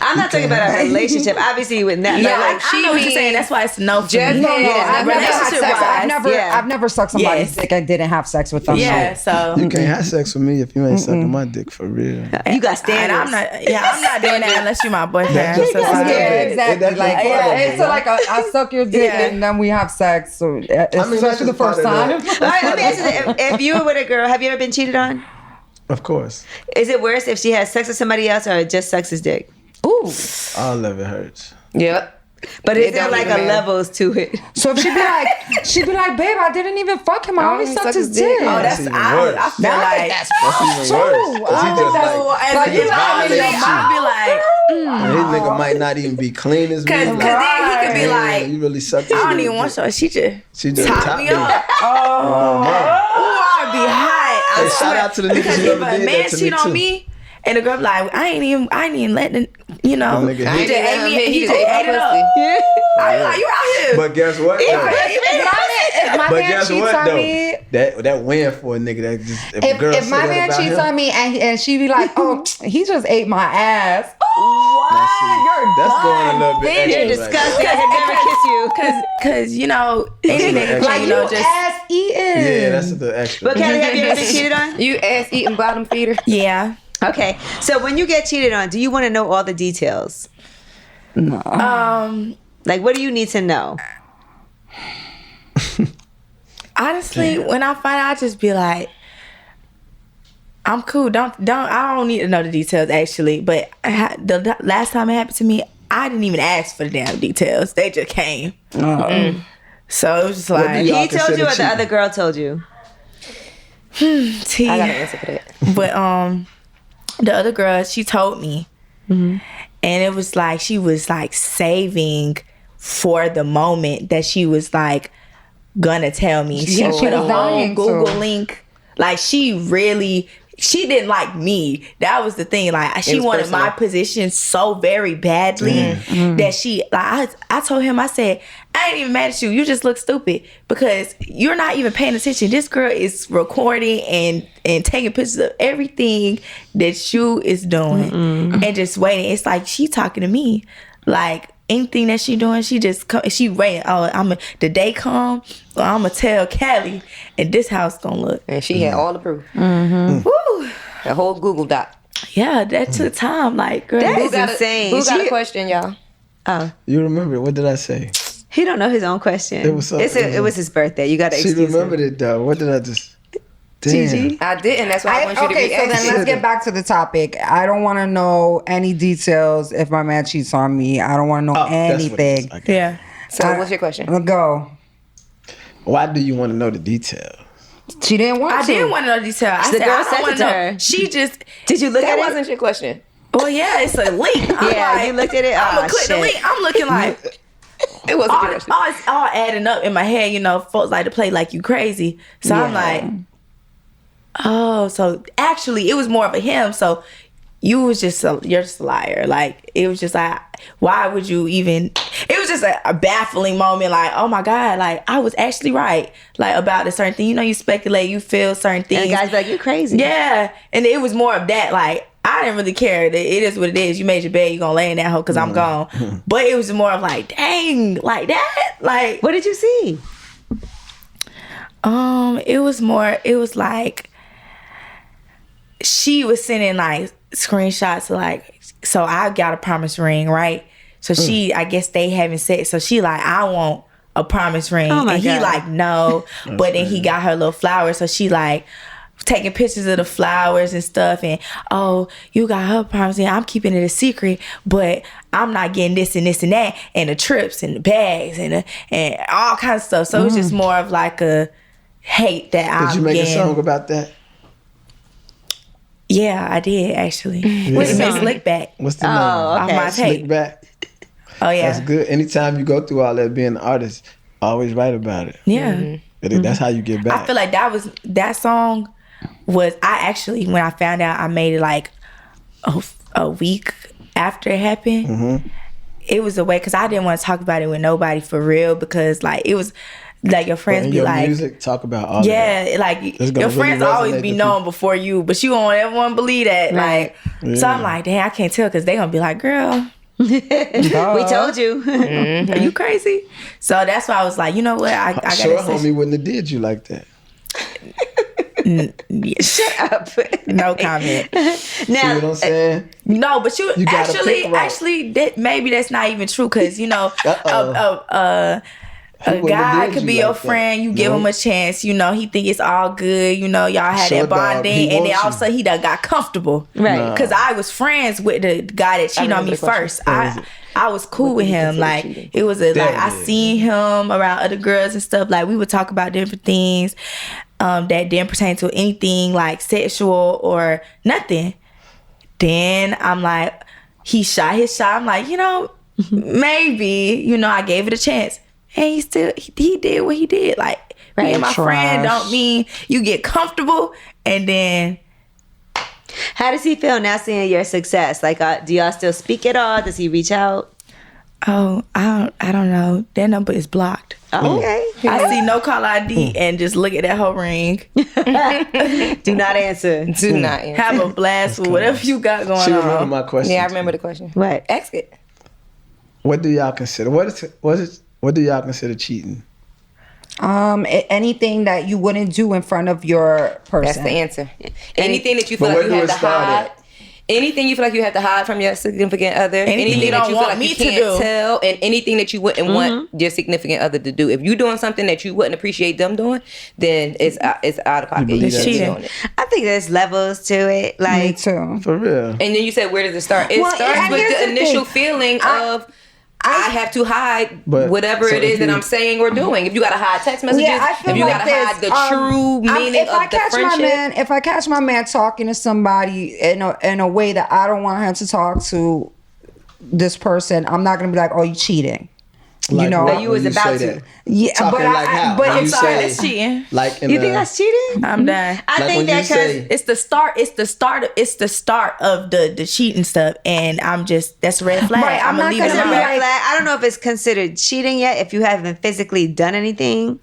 I'm not talking about a relationship. Obviously, with that. Yeah, like, like, I know what you're saying. That's why it's no for Just- me. No, No, I've never had sex. Relationship-wise, I've never sucked somebody's Yes. dick and didn't have sex with them. Yeah, so You can't have sex with me if you ain't sucking my dick for real. you got and standards. I'm not doing that unless you're my boyfriend. That's So just- sorry. Yeah, That's exactly. just Like, part yeah, of it, it's like I suck your dick Yeah. and then we have sex. So, that's especially the just part first of time. that. All right, let me ask you this. If you were with a girl, have you ever been cheated on? Of course. Is it worse if she has sex with somebody else or just sucks his dick? Ooh. All of it hurts. Yep. But It is there don't like even a matter. levels to it? So if she'd be like, babe, I didn't even fuck him. I only sucked his dick. Oh, that's even I worse. feel like that's That's even worse. 'Cause he just as Like, a you you know, violated your you. mom be like, and his nigga might not even be clean as me. cause then he could be like, you really sucked his I don't dick. even want her. She just top top me me. up. Oh, Or I'd be high. I Hey, shout swear. out to the niggas Because who if never a did man that to cheat me, on too. me, and the girl be like, I ain't even letting, you know, That nigga he hit. just ate me. He just ate it up. Yeah. I be like, you out here. But guess what? If my But man guess cheats what on though? me, That win for a nigga that just if, a girl if say my that man about cheats him, on me and she be like, oh, he just ate my ass. now see, that's going a little bit You're extra. right disgusting. I can never kiss you. Cause you know, any nigga extra. can, you know, just ass eating. there. Yeah, that's a little extra. But Kelly, have you ever been cheated on? You ass eating bottom feeder. yeah. Okay, so when you get cheated on, do you want to know all the details? Like, what do you need to know? Honestly, when I find out, I just be like, I'm cool. I don't need to know the details actually. But the last time it happened to me, I didn't even ask for the damn details. They just came. So it was just like He told you, or the other girl told you? I got an answer for that. But the other girl, she told me, and it was like she was like saving for the moment that she was like gonna tell me. She put a whole Google link. Like she didn't like me. That was the thing. Like she wanted my position so very badly that she like I told him, I said, I ain't even mad at you. You just look stupid because you're not even paying attention. This girl is recording and taking pictures of everything that you is doing and just waiting. It's like she talking to me. Like anything that she doing, she waiting. Oh, the day come, or I'm gonna tell Callie, and this house gonna look. And she had all the proof. Woo. The whole Google Doc. Yeah, that took time. Like, girl, That is insane. Who got a question, y'all? You remember? What did I say? He don't know his own question. It was it was his birthday. You gotta excuse him. She remembered it though. What did I just? Damn. Gigi? I didn't. That's why I want you to be so then let's get back to the topic. I don't want to know any details if my man cheats on me. I don't want to know anything. Yeah. So what's your question? Go. Why do you want to know the details? She didn't want to. I didn't want to know the detail. I The said, girl I don't sent want it to to know. her. She just, Did you look That at it? wasn't your question. well, yeah, it's a link. You looked at it? I'm Oh, going to click the shit. link. I'm looking like, It wasn't your question. it's all adding up in my head. You know, folks like to play like you crazy. So I'm like, oh, so actually it was more of a him. So you're just a liar. Like, it was just like, why would you even, it was just a baffling moment. Like, oh my God, like I was actually right. Like about a certain thing, you know, you speculate, you feel certain things. And the guy's be like, you crazy. Yeah. And it was more of that. Like, I didn't really care. It is what it is. You made your bed, you gonna lay in that hoe because I'm gone. But it was more of like, dang, like that. Like, What did you see? it was like she was sending like screenshots of like, so I got a promise ring, right? So she, I guess they having sex. So she like, I want a promise ring. Oh my and God. he like, no. But then he got her little flowers. So she like taking pictures of the flowers and stuff. And, oh, you got her promise ring. I'm keeping it a secret, but I'm not getting this and this and that. And the trips and the bags and all kinds of stuff. So it was just more of like a hate that I'm Did you make getting. a song about that? Yeah, I did actually. With Miss Lickback. What's the name? Off my tape. Slick back. Oh yeah. That's good. Anytime you go through all that, being an artist, always write about it. Yeah. That's how you get back. I feel like that song was, I actually, when I found out, I made it like a week after it happened. It was a way, because I didn't want to talk about it with nobody for real, because like it was like your friends be your like, music, talk about all of that. yeah, like It's gonna your friends really always resonate be to known people. before you, but you won't ever believe that. Right. Like, so I'm like, damn, I can't tell, because they gonna be like, girl, We told you. are you crazy? So that's why I was like, you know what, I gotta Sure, say, homie wouldn't have did you like that. Shut up. no comment. See what I'm saying? No, but you gotta pick right. actually, that maybe that's not even true, because you know, a wouldn't guy have did could you be like your that? friend. You give No. him a chance. You know, he think it's all good. You know, y'all had Sure, that dog. bonding, He and then wants all of a you. sudden he done got comfortable. Right. Nah. Because I was friends with the guy that cheated on remember me the question. first. I was cool with him. Like, cheating? it was like I Yeah. seen him around other girls and stuff. Like, we would talk about different things that didn't pertain to anything like sexual or nothing. Then I'm like, he shot his shot. I'm like, you know, maybe, you know, I gave it a chance. And he did what he did. Like, being my friend don't mean you get comfortable and then. How does he feel now seeing your success? Like, do y'all still speak at all? Does he reach out? Oh, I don't know. That number is blocked. Oh, okay. I see no call ID and just look at that whole ring. Do not answer. Do not answer. Have a blast with whatever you got going She remember on. my question. Yeah, I remember the question. What? Ask it. What do y'all consider? What do y'all consider cheating? Anything that you wouldn't do in front of your person. That's the answer. Anything that you feel But like where you do have it to start hide. at? anything you feel like you have to hide from your significant other, anything you that don't you feel want like me you to can't do. tell, and anything that you wouldn't want your significant other to do. If you're doing something that you wouldn't appreciate them doing, then it's out of pocket. You believe should that be too? doing it. I think there's levels to it. Me Like, too. For real. And then you said, where does it start? It Well, starts and with here's the the initial thing. feeling of I have to hide But- whatever so it is if that you- I'm saying or doing. If you gotta hide text messages, Yeah, I feel if you like gotta this, hide the true meaning if I of the catch friendship. if I catch my man talking to somebody in a way that I don't want him to talk to this person, I'm not gonna be like, "Oh, you cheating." Like, you know, when you was about say to. that. Yeah, Talking but like I- how? but When I'm you sorry, say, that's cheating. Like in you the, think that's cheating? I'm done. I Like think when that you say- because It's the start. It's the start of the cheating stuff, and I'm just that's a red flag. Right, I'm I'm gonna not leave it it's a gonna alone. be red flag. I don't know if it's considered cheating yet if you haven't physically done anything.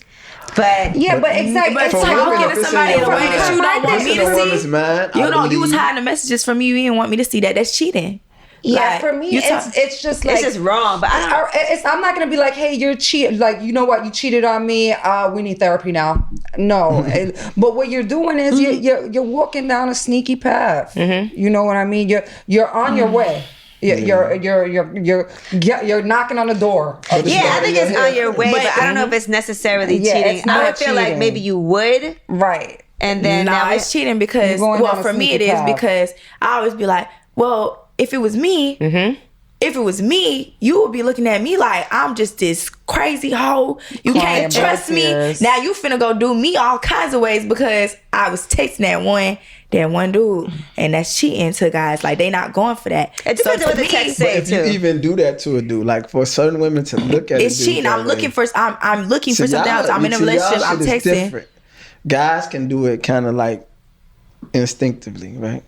But yeah, but exactly. But It's it's like like okay, looking at somebody in a way that you don't want me in a to woman's see. mind, You I know, you was believe- hiding the messages from me. You didn't want me to see that. That's cheating. Yeah, Like, for me, you it's just like it's just wrong. But I don't. I'm not gonna be like, hey, you're cheating. Like, you know what? You cheated on me. We need therapy now. No, but what you're doing is you're walking down a sneaky path. You know what I mean? You're on your way. You're knocking on the door. of the Yeah, I door. think it's on your way, But- but I don't know if it's necessarily Yeah, cheating. it's not I would feel like cheating. maybe you would, Right. and then Nah, that it's cheating because, You're going well, down a for me it sneaky is path. because I always be like, well, if it was me, if it was me, you would be looking at me like I'm just this crazy hoe. You Crying can't blood trust me. tears. Now you finna go do me all kinds of ways because I was texting that one dude, and that's cheating to guys. Like they not going for that. It depends on what the text But say if you too. even do that to a dude, like for certain women to look at It's a dude cheating. that I'm looking way, for. I'm looking for see, something y'all- else. I'm in a see, y'all relationship. I'm shit is texting. different. Guys can do it kind of like instinctively, right?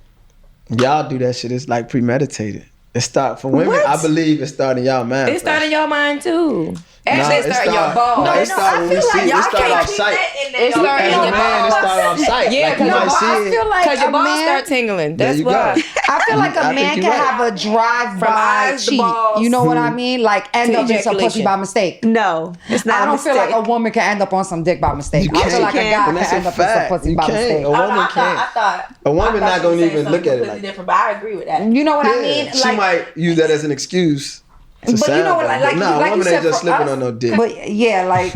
Y'all do that shit. It's like premeditated. It start for women. What? I believe it start in y'all mind. It started in your mind too. Actually, Nah, it started in your balls. No, it start when we see it. It start off sight. It started As in a your man, it balls. start off sight. Yeah, Like you no, might but see I it. feel like Because your a balls man, start tingling. There That's you why. go. I feel like I a think man you're can right. have a drive-by From eyes to cheat. balls. You know what I mean? Like end To up in some pussy ejaculation. by mistake. No, it's not. I don't feel like a mistake. woman can end up on some dick by mistake. You I feel like a can't. guy And can that's a end up in some fact. pussy You by can't. mistake. A woman can't. I thought A woman I thought not she gonna was saying even something look at it completely like. different, but I agree with that. You know what I Yeah, mean? she might use that as an excuse. To But you know what? sound Like, bad. Nah, like a you woman said, ain't just for slipping us- on no dick. But yeah, like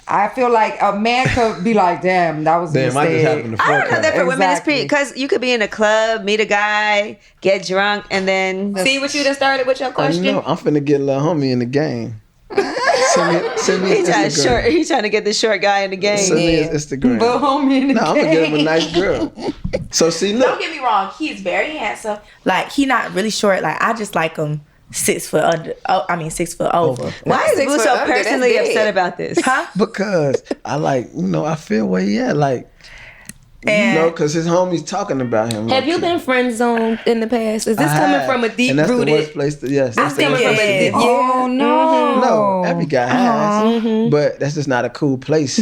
I feel like a man could be like, "Damn, that was a Damn, I mistake." just happened to I don't fuck know her. that for women it's Exactly. because you could be in a club, meet a guy, get drunk, and then See what you done started with your I question? know. I'm finna get a little homie in the game. Send me his Instagram. he's trying to get the short guy in the game. Send me his Instagram. But homie in the No, I'm gonna get him a nice girl. So see, Don't look. get me wrong, he's very handsome. Like he not really short. Like I just like him 6 foot under. Oh, I mean 6 foot over. Why is 6 Boo foot so under, that's personally big. upset about this? Huh? Because I like, I feel where he at. Like, And because his homies talking about him. Have you low-key. been friend zoned in the past? Is this I coming have. from a deep And that's the worst rooted? place to, yes. That's the coming worst from place a to deep- be. Oh no! No, every guy has, but that's just not a cool place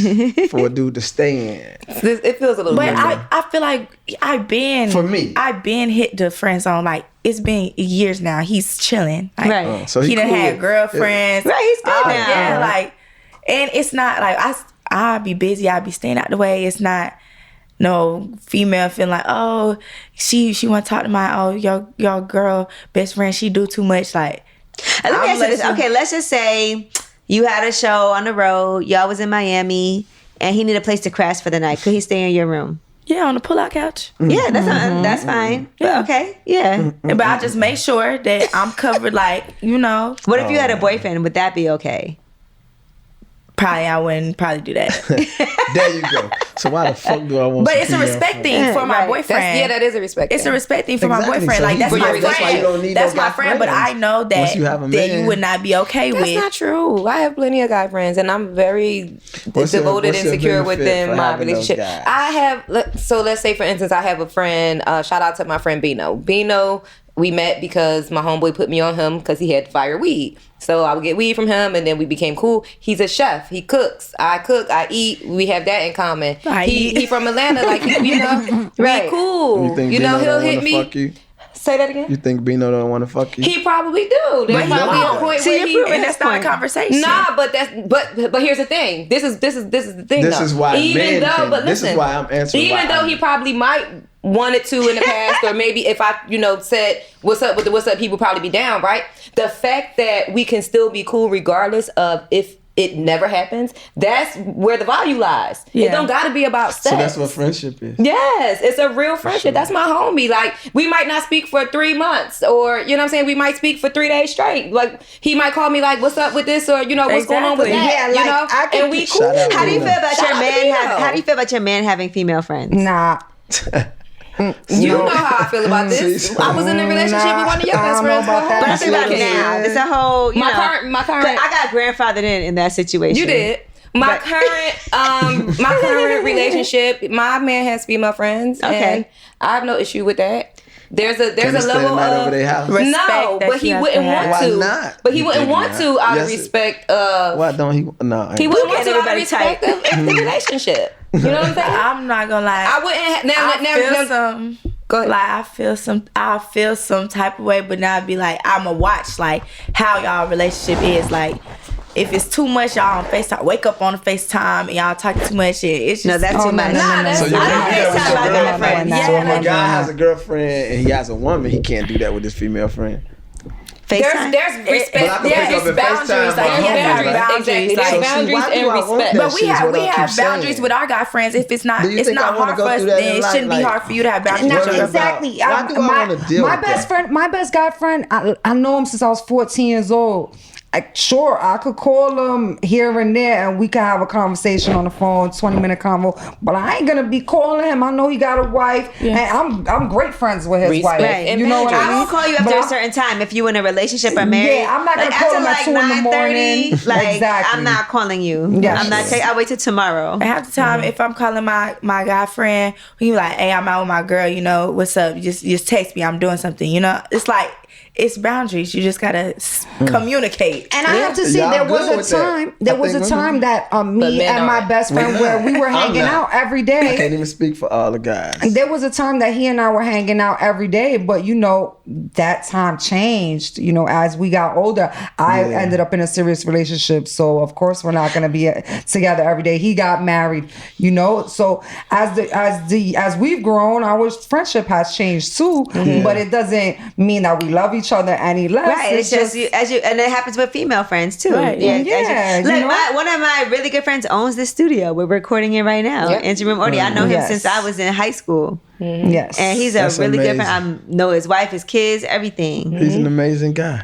for a dude to stay in. It feels a little. but different. I feel like I've been hit the friend zone. Like it's been years now. He's chilling. Like, Right. So he done cool. had girlfriends. Right, he's good now. Yeah, like, and it's not like I be busy. I be staying out the way. It's not no female feeling like, oh, she want to talk to my your girl best friend. She do too much. Like, Let me I'm ask you this. listening. Okay, let's just say you had a show on the road. Y'all was in Miami, and he needed a place to crash for the night. Could he stay in your room? yeah, on the pull-out couch. Yeah, that's fine. But okay, yeah. But I just make sure that I'm covered. Like, What if you had a boyfriend? Would that be okay? probably I wouldn't probably do that. There you go. So why the fuck do I want? But some it's a female respect friends? thing for my Right. boyfriend. that is a respect. It's a thing. respect thing for my Exactly. boyfriend. So Like he- that's but my yeah, that's why you don't friend. need That's no my guy friend. But friends. I know Once that you have a that you man. would not be okay That's with. not true. I have plenty of guy friends, and I'm very What's your- devoted what's and your secure benefit within for my having those relationship. guys? I have. So let's say, for instance, I have a friend. Shout out to my friend Bino. Bino, we met because my homeboy put me on him because he had fire weed. So I would get weed from him, and then we became cool. He's a chef. He cooks. I cook. I eat. We have that in common. I eat. He from Atlanta. Like, we Right. cool. You think You know, Dino he'll don't hit wanna me. fuck you? Say that again. You think Bino don't want to fuck you? He probably do. There's probably a point where he. And that's not a conversation. Nah, but here's the thing. This is the thing. This is why even though, can, but listen, this is why I'm answering. Even though he probably might wanted to in the past, or maybe if I, said what's up with the what's up, he would probably be down, right? The fact that we can still be cool regardless of if it never happens, that's where the value lies. Yeah. It don't gotta be about sex. So that's what friendship is. Yes, it's a real friendship. Sure. That's my homie. Like, we might not speak for 3 months, or you know what I'm saying, we might speak for 3 days straight. Like, he might call me like, what's up with this, or what's going on with that. Yeah, and we cool. How do you feel about your man? How do you feel about your man having female friends? Nah. You know how I feel about this. I was in a relationship with one of your best friends. But I'm thinking about now. It's a whole, my current. I got grandfathered in that situation. You did. My current relationship, my man has female friends, and I have no issue with that. There's a level of respect. No, but he wouldn't want to. Why not? But he wouldn't want to out of respect of. Why don't he? No, he wouldn't want to out of respect of the relationship. You know what I'm saying? I'm not gonna lie. I wouldn't. Now, go ahead. Like I feel some type of way, but now I'd be like, I'ma watch like how y'all relationship is. Like, if it's too much, y'all on FaceTime, wake up on the FaceTime and y'all talking too much. It's just that's too much. So you FaceTime my girlfriend. So if a guy has a girlfriend and he has a woman, he can't do that with his female friend. There's respect. There's boundaries. Exactly. There's boundaries and respect. But we have boundaries with our guy friends. If it's not hard for us, then it shouldn't be hard for you to have boundaries. Exactly. My best guy friend, I know him since I was 14 years old. Sure, I could call him here and there and we could have a conversation on the phone, 20-minute convo, but I ain't gonna be calling him. I know he got a wife, and I'm great friends with his wife. Right. You know what I mean? I won't call you after a certain time if you in a relationship or married. Yeah, I'm not gonna call him at 2 in the morning. Like, exactly. I'm not calling you. Yes. I'm not. I'll wait till tomorrow. And half the time, if I'm calling my guy friend, he like, hey, I'm out with my girl. What's up? Just text me. I'm doing something. It's like. It's boundaries. You just gotta communicate. And I have to say, there was a time that me and my best friend where we were hanging out every day. I can't even speak for all the guys. There was a time that he and I were hanging out every day, but that time changed. As we got older, I ended up in a serious relationship, so of course we're not gonna be together every day. He got married, So as we've grown, our friendship has changed too. But it doesn't mean that we love each other any less. Right. It's just and it happens with female friends too. Right. One of my really good friends owns this studio. We're recording it right now. Entry Room Audio. I know him since I was in high school. Yes. And he's a really good friend. I know his wife, his kids, everything. He's an amazing guy.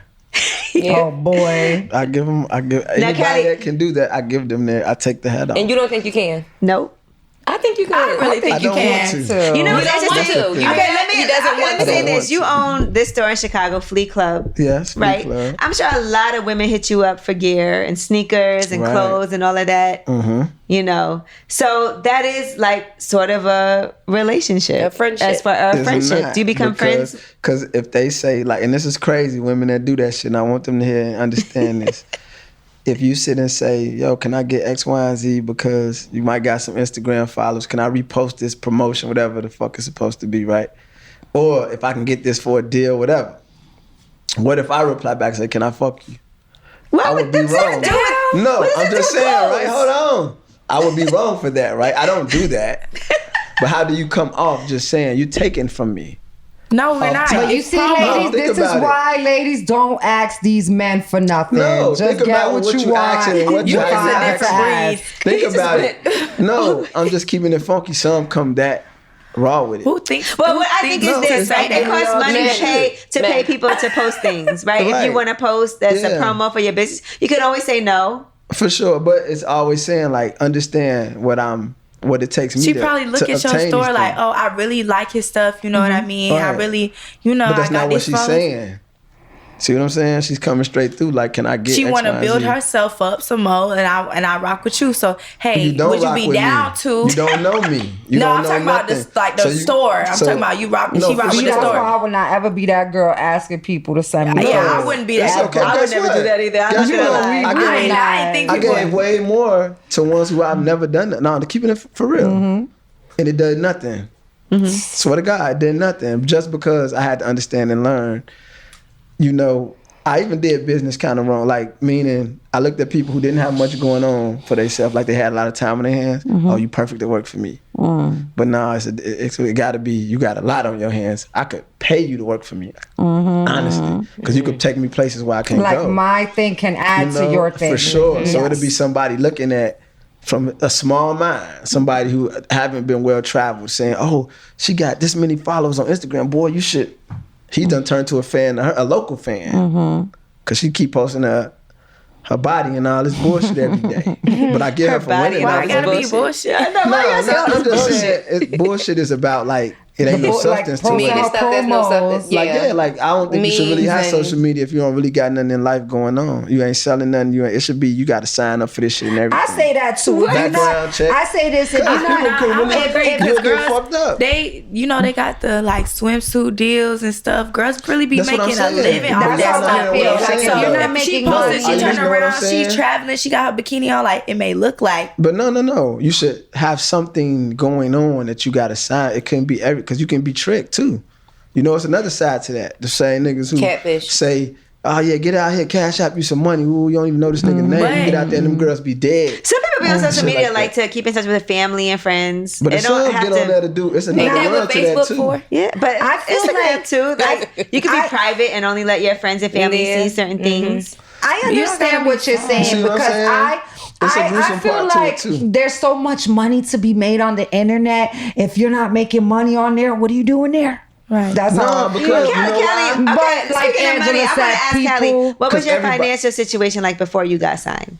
Oh boy. I give anybody that can do that, I give them I take the head off. And you don't think you can? Nope. I think you could. I really think you can. Want to. You know what? You don't want to. Okay, let me say this. You own this store in Chicago, Flea Club. Yes, Flea right? Club. I'm sure a lot of women hit you up for gear and sneakers and clothes and all of that. Mm-hmm. So that is like sort of a relationship. A friendship. As for a friendship. Do you become friends? Because if they say, like, and this is crazy, women that do that shit, and I want them to hear and understand this. If you sit and say, yo, can I get X, Y, and Z because you might got some Instagram followers, can I repost this promotion, whatever the fuck it's supposed to be, right? Or if I can get this for a deal, whatever. What if I reply back and say, can I fuck you? I would be wrong. No, I'm just saying, right? Hold on. I would be wrong for that, right? I don't do that. But how do you come off just saying, you're taking from me? No, we're not. But you see, ladies, this is why ladies don't ask these men for nothing. No, just think get about what you want. asking and what you asking. Think about it. No, I'm just keeping it funky. Some come that raw with it. Who thinks? Well, what I think is this, right? It costs money to pay people to post things, right? If you want to post that's a promo for your business, you can always say no. For sure, but it's always saying, like, understand what it takes me to. She probably look at your store like, oh, I really like his stuff. You know what I mean? Right. I really, But that's not what she's saying. See what I'm saying? She's coming straight through. Like, can I get? She want to build herself up some more, and I rock with you. So hey, would you be down to? You don't know me. I'm talking about this, like the store. I'm talking about you rock. She rock with the store. I would not ever be that girl asking people to send me. Yeah, I wouldn't be that. Okay, I would never do that either. I gave way more to ones who I've never done that. No, keeping it for real, and it does nothing. Swear to God, I did nothing. Just because I had to understand and learn, I even did business kind of wrong. Like, meaning I looked at people who didn't have much going on for themselves, like they had a lot of time on their hands. Oh, you perfect to work for me. But no, it got to be, you got a lot on your hands. I could pay you to work for me, honestly. Because you could take me places where I can't go. Like my thing can add to your thing. For sure. So it'll be somebody looking at, from a small mind, somebody who haven't been well traveled, saying, "Oh, she got this many followers on Instagram. Boy, you should." He done turned to a fan, a local fan, because she keep posting her body and all this bullshit every day. But I get her for winning. Why gotta be bullshit? I'm just saying, bullshit is about like. It ain't no substance to me. it. Stuff that's no substance. Like I don't think you should really have social media if you don't really got nothing in life going on. You ain't selling nothing. It should be you got to sign up for this shit and everything. I say that too. Background check. I say this. If you'll get fucked up. They got the like swimsuit deals and stuff. Girls really be making a living off that stuff. Like if you're not making money, she turned around, she's traveling, she got her bikini on. Like it may look like, but no. You should have something going on that you got to sign. It couldn't be because you can be tricked too. It's another side to that. The same niggas who catfish say, "Oh yeah, get out here, cash out you some money." Ooh, you don't even know this nigga name. You get out there and them girls be dead. Some people be on social media like to keep in touch with their family and friends. But they don't have get on there to do. It's another world to that too. For? Yeah, but I feel Instagram too. Like you can be private and only let your friends and family see certain things. I understand what you're saying because I feel like there's so much money to be made on the internet. If you're not making money on there, what are you doing there? Right. That's all. Because Kelly, but like Angela said, Kelly, what was your financial situation like before you got signed?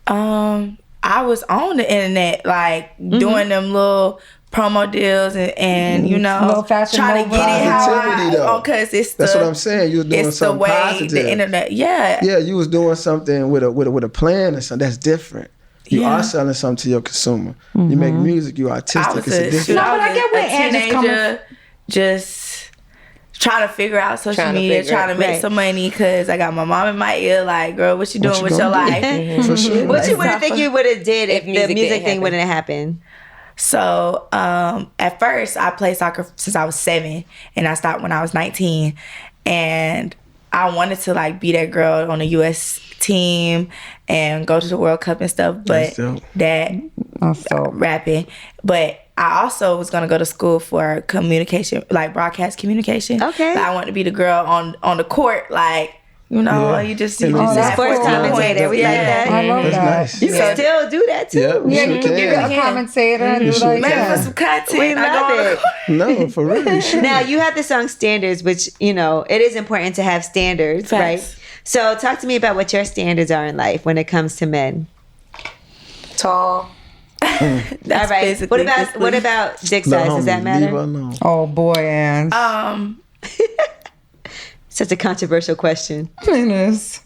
I was on the internet, like doing them little promo deals and trying to get it how because that's what I'm saying. You was doing something positive. The internet, yeah, you was doing something with a plan or something that's different. You are selling something to your consumer. You make music. You artistic. It's different. No, but I get where Angela's coming. Just trying to figure out social media, trying to make some money because I got my mom in my ear like, girl, what you doing with your life? For sure. What you would think you would have did if the music thing wouldn't have happened? So at first I played soccer since I was 7 and I stopped when I was 19 and I wanted to like be that girl on the US team and go to the World Cup and stuff, but rapping. But I also was gonna go to school for communication, like broadcast communication. Okay. I wanted to be the girl on the court, like you just sports commentator. We like that. I love that. Nice. You can still do that too. Yeah, you can be a commentator and do like maybe that. for some content. We love it. No, for real. Now you have the song Standards, which it is important to have standards, right? So talk to me about what your standards are in life when it comes to men. Tall. That's all right. What about dick size? Does that matter? Oh boy, Ange. Such a controversial question. Penis.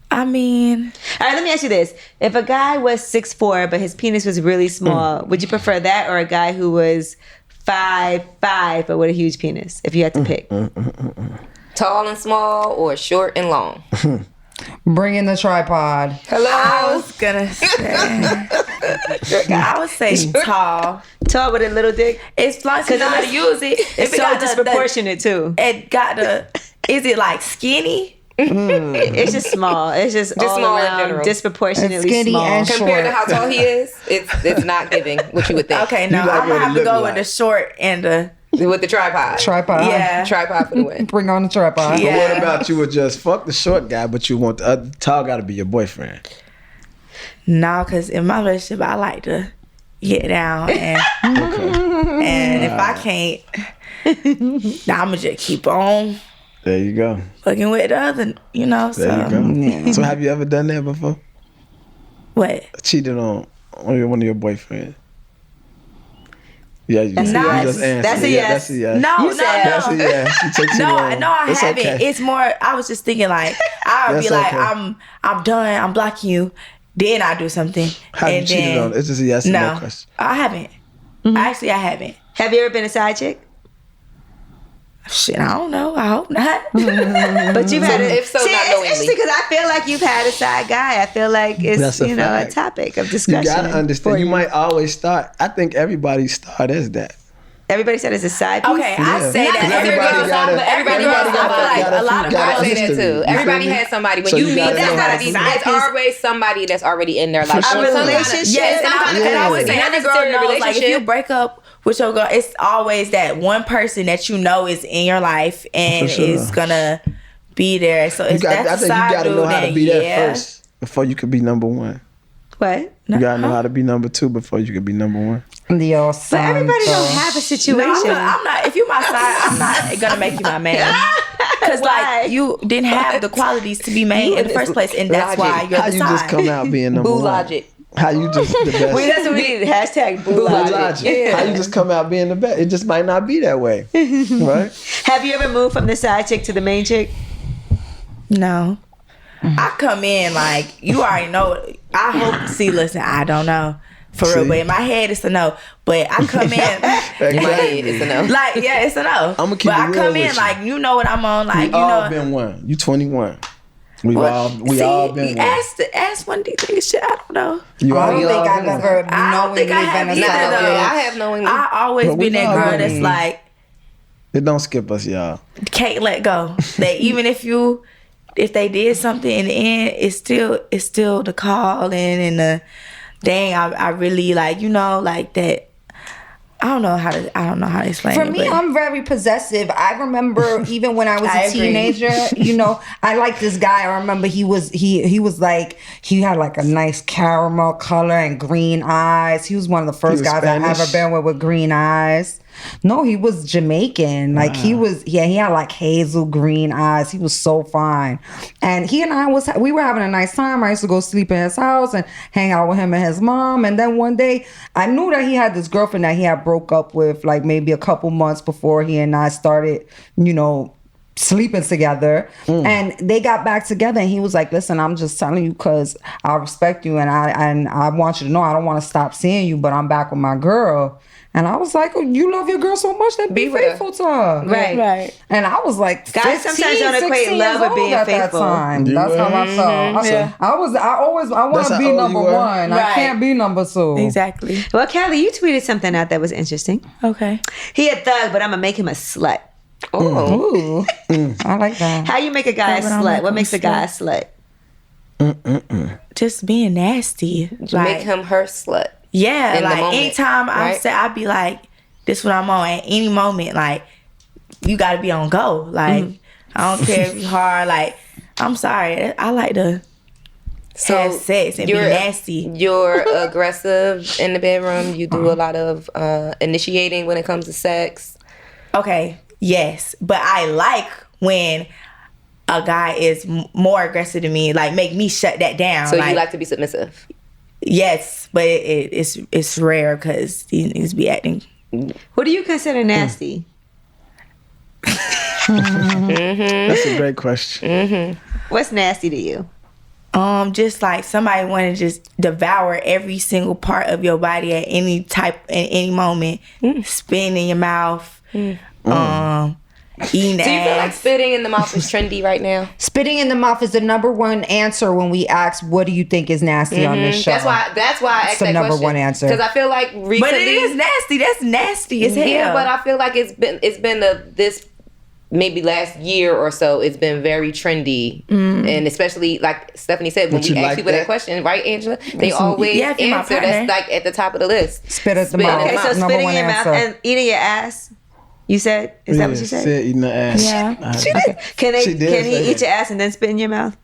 I mean, all right. Let me ask you this: if a guy was 6'4" but his penis was really small, would you prefer that or a guy who was 5'5" but with a huge penis? If you had to pick, tall and small or short and long. Bring in the tripod. Hello. I was gonna say, I would say tall. Tall with a little dick. It's fun because I know how to use it. It's so disproportionate too. It got the. Is it like skinny? It's just small. It's just all small around, in general. Disproportionately skinny small. and compared to short. how tall he is. It's not giving what you would think. Okay, no, I'm gonna have to go with the short and the. With the tripod. Yeah. Tripod for the win. Bring on the tripod. Yeah. But what about you would just fuck the short guy, but you want the other tall guy to be your boyfriend? No, because in my relationship, I like to get down and and if I can't, I'ma just keep on. There you go. Fucking with the other, There you go. Yeah. So have you ever done that before? What? Cheated on one of your boyfriends? Yeah, That's a yes. Just answered. That's a yes. That's a yes. No. That's a yes. You take too long. I it's haven't. Okay. It's more. I was just thinking like I would be like, okay. I'm done. I'm blocking you. Then I do something. Have you cheated on? It's just a yes or no question. I haven't. Actually, I haven't. Have you ever been a side chick? Shit, I don't know. I hope not. But you've had if so, see, not it's knowingly. interesting because I feel like you've had a side guy. I feel like it's That's a a fact. topic of discussion. You gotta understand. You might always start. I think everybody start as that. Everybody said it's a side piece. Okay, I say Not that. everybody got it. Everybody got Everybody like a lot of I girls say that too. Everybody has somebody. When So you you meet gotta know how to somebody, do there's that. always somebody that's already in their life. A relationship. Yes, and I would say every girl necessarily knows, like, if you relationship. break up with your girl, it's always that one person that you know is in your life and For sure. is gonna be there. So if I that's think a you side gotta know dude, how to then be that yeah. first before you could be number one. What? You gotta know how to be number two before you could be number one. But everybody don't have a situation. No, I'm not. If you my side, I'm not gonna make you my man. Because Why? like you didn't have the qualities to be made in the first place, and that's why Logic. you're How the you side. just come out being number Boo one? logic. How you just the best? Wait, that's what we need. Hashtag boo Boo logic. logic. How you just come out being the best? It just might not be that way, right? Have you ever moved from the side chick to the main chick? No. I come in like you already know. I hope. See, listen, I don't know for real, See? but in my head it's a no. But I come in In my head, it's a no. like yeah, it's a no. I'ma keep but it I real come with in you. like you know what I'm on. Like We you all know. been one. You 21. We Well, all been one. ask one of these niggas shit. I don't know. You I all don't been think I've one. ever I don't think I have been a either, side though. chick. Yeah, I have knowingly. I always But we been that all girl been that's one. like It don't skip us, y'all. can't let go. That even if they did something in the end, it's still the calling and the dang. I really like like that. I don't know how to explain For it. me, but I'm very possessive. I remember even when I was I a agree. teenager, I liked this guy. I remember he was like, he had like a nice caramel color and green eyes. He was one of the first was guys I've Spanish? ever been with green eyes. No, he was Jamaican. Like he had like hazel green eyes. He was so fine. And he and we were having a nice time. I used to go sleep in his house and hang out with him and his mom. And then one day I knew that he had this girlfriend that he had broke up with like maybe a couple months before he and I started, sleeping together. And they got back together and he was like, listen, I'm just telling you because I respect you and I want you to know I don't want to stop seeing you, but I'm back with my girl. And I was like, oh, you love your girl so much that be with her. faithful to her. Right. And I was like, Guys 15, sometimes don't equate 16 love years with old being at faithful. That time. You That's were? how I felt. Yeah. I want That's to how be old you number were? one. I Right. can't be number two. exactly Well, Callie, you tweeted something out that was interesting. okay. He a thug, but I'm gonna make him a slut. Oh, Ooh, I like that. How you make a guy a Thug, but I'll slut? make What him makes a a guy a slut? Just being nasty. make Like him her slut. yeah, in the like moment, anytime right? I'd be like, this what I'm on at any moment. Like you got to be on go. Like I don't care if you hard. Like I'm sorry, I like to have sex and be nasty. You're aggressive in the bedroom. You do a lot of initiating when it comes to sex. Okay, yes, but I like when a guy is more aggressive than me, like make me shut that down. So you like to be submissive. Yes, but it's rare because he needs to be acting. What do you consider nasty? That's a great question. What's nasty to you? Just like somebody want to just devour every single part of your body at any moment, spitting in your mouth, eating Do you feel like ass. spitting in the mouth is trendy right now? Spitting in the mouth is the number one answer when we ask, what do you think is nasty on this show? That's why I asked the that number question. one answer. Because I feel like recently, But it is nasty. That's nasty as hell. yeah, but I feel like it's been this maybe last year or so. It's been very trendy, and especially like Stephanie said when But we you ask like people that? that question, right, Angela? They always yeah, if you're my answer partner. that's like at the top of the list. Spit at the Spit in mouth. the Okay, so mouth. Number spitting one in your mouth answer. and eating your ass. You said? Is that what you said? Eating the ass. Yeah. Can She did he say eat that. your ass and then spit in your mouth?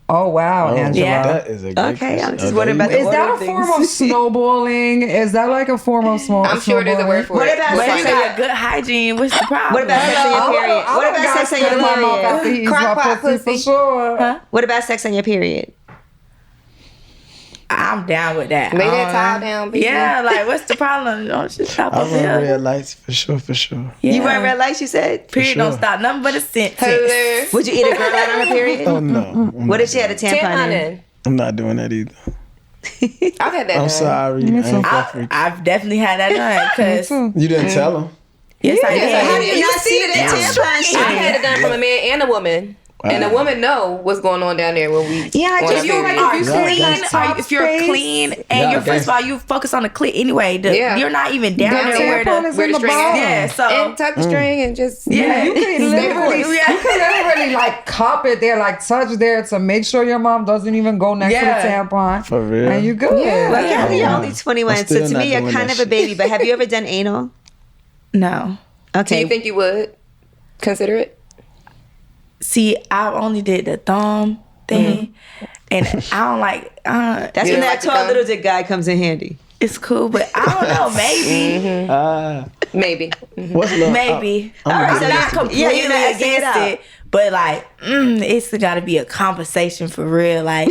Oh, wow, Angela. Yeah. That is a great Okay, I'm question. just wondering about there the you Is that a order of form of things. snowballing? Is that like a form of snowballing? I'm sure there's a word for What it. about But sex if you got good hygiene, what's the problem? What about sex on your period? I What want about guys sex on spit in my mouth your after period? he eats Crock my pot pussy for pussy. sure. What about sex on your period? I'm down with that. Lay that towel down, baby. Yeah, like what's the problem? Don't just stop I over run here. red lights for sure. Yeah. You run red lights, you said? Period sure. don't stop. Nothing but a sentence. Hello. Would you eat a girl out on her period? Oh no, What if she had a tampon Tampon in? in. I'm not doing that either. I've had that. I'm done. sorry. I ain't that freaky. I've definitely had that done because You didn't tell him. Yes, I did. How do you not see the tampon I string? had it done from a man and a woman. Wow. And the woman know what's going on down there when we. Yeah, I on just our feel like period. if you say like top if you're space, clean and Yeah, you're first of all you focus on the clit anyway. You're not even down The there tampon is where in the the string bottom. is. Yeah, so And tuck the string and just you can literally like cup it there, like touch there to make sure your mom doesn't even go next to the tampon. For real? And you good. Yeah. Well, Kathy, you're wow. only 21, I'm so still to not me, you're doing kind that of a shit. baby. But have you ever done anal? no. Okay. Do you think you would consider it? See, I only did the thumb thing, and I don't like. That's You when don't that like the tall thumb? little dick guy comes in handy. It's cool, but I don't know. Maybe, Maybe. What's love? maybe. I'm All right, I'm so not you're completely not acting it against out. it, but like, it's got to be a conversation for real. Like,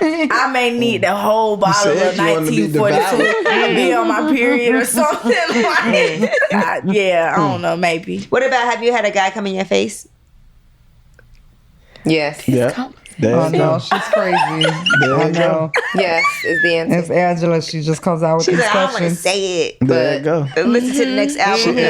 I may need the whole bottle said of you wanted to be 1942 be on my period or something. Like, I don't know. Maybe. What about, have you had a guy come in your face? Yes. Yeah. There Oh you no, go. she's crazy. There I you know. Yes is the answer. It's Angela. She just comes out with She's these like, I don't want to questions. say it. There you go. But listen to the next album. She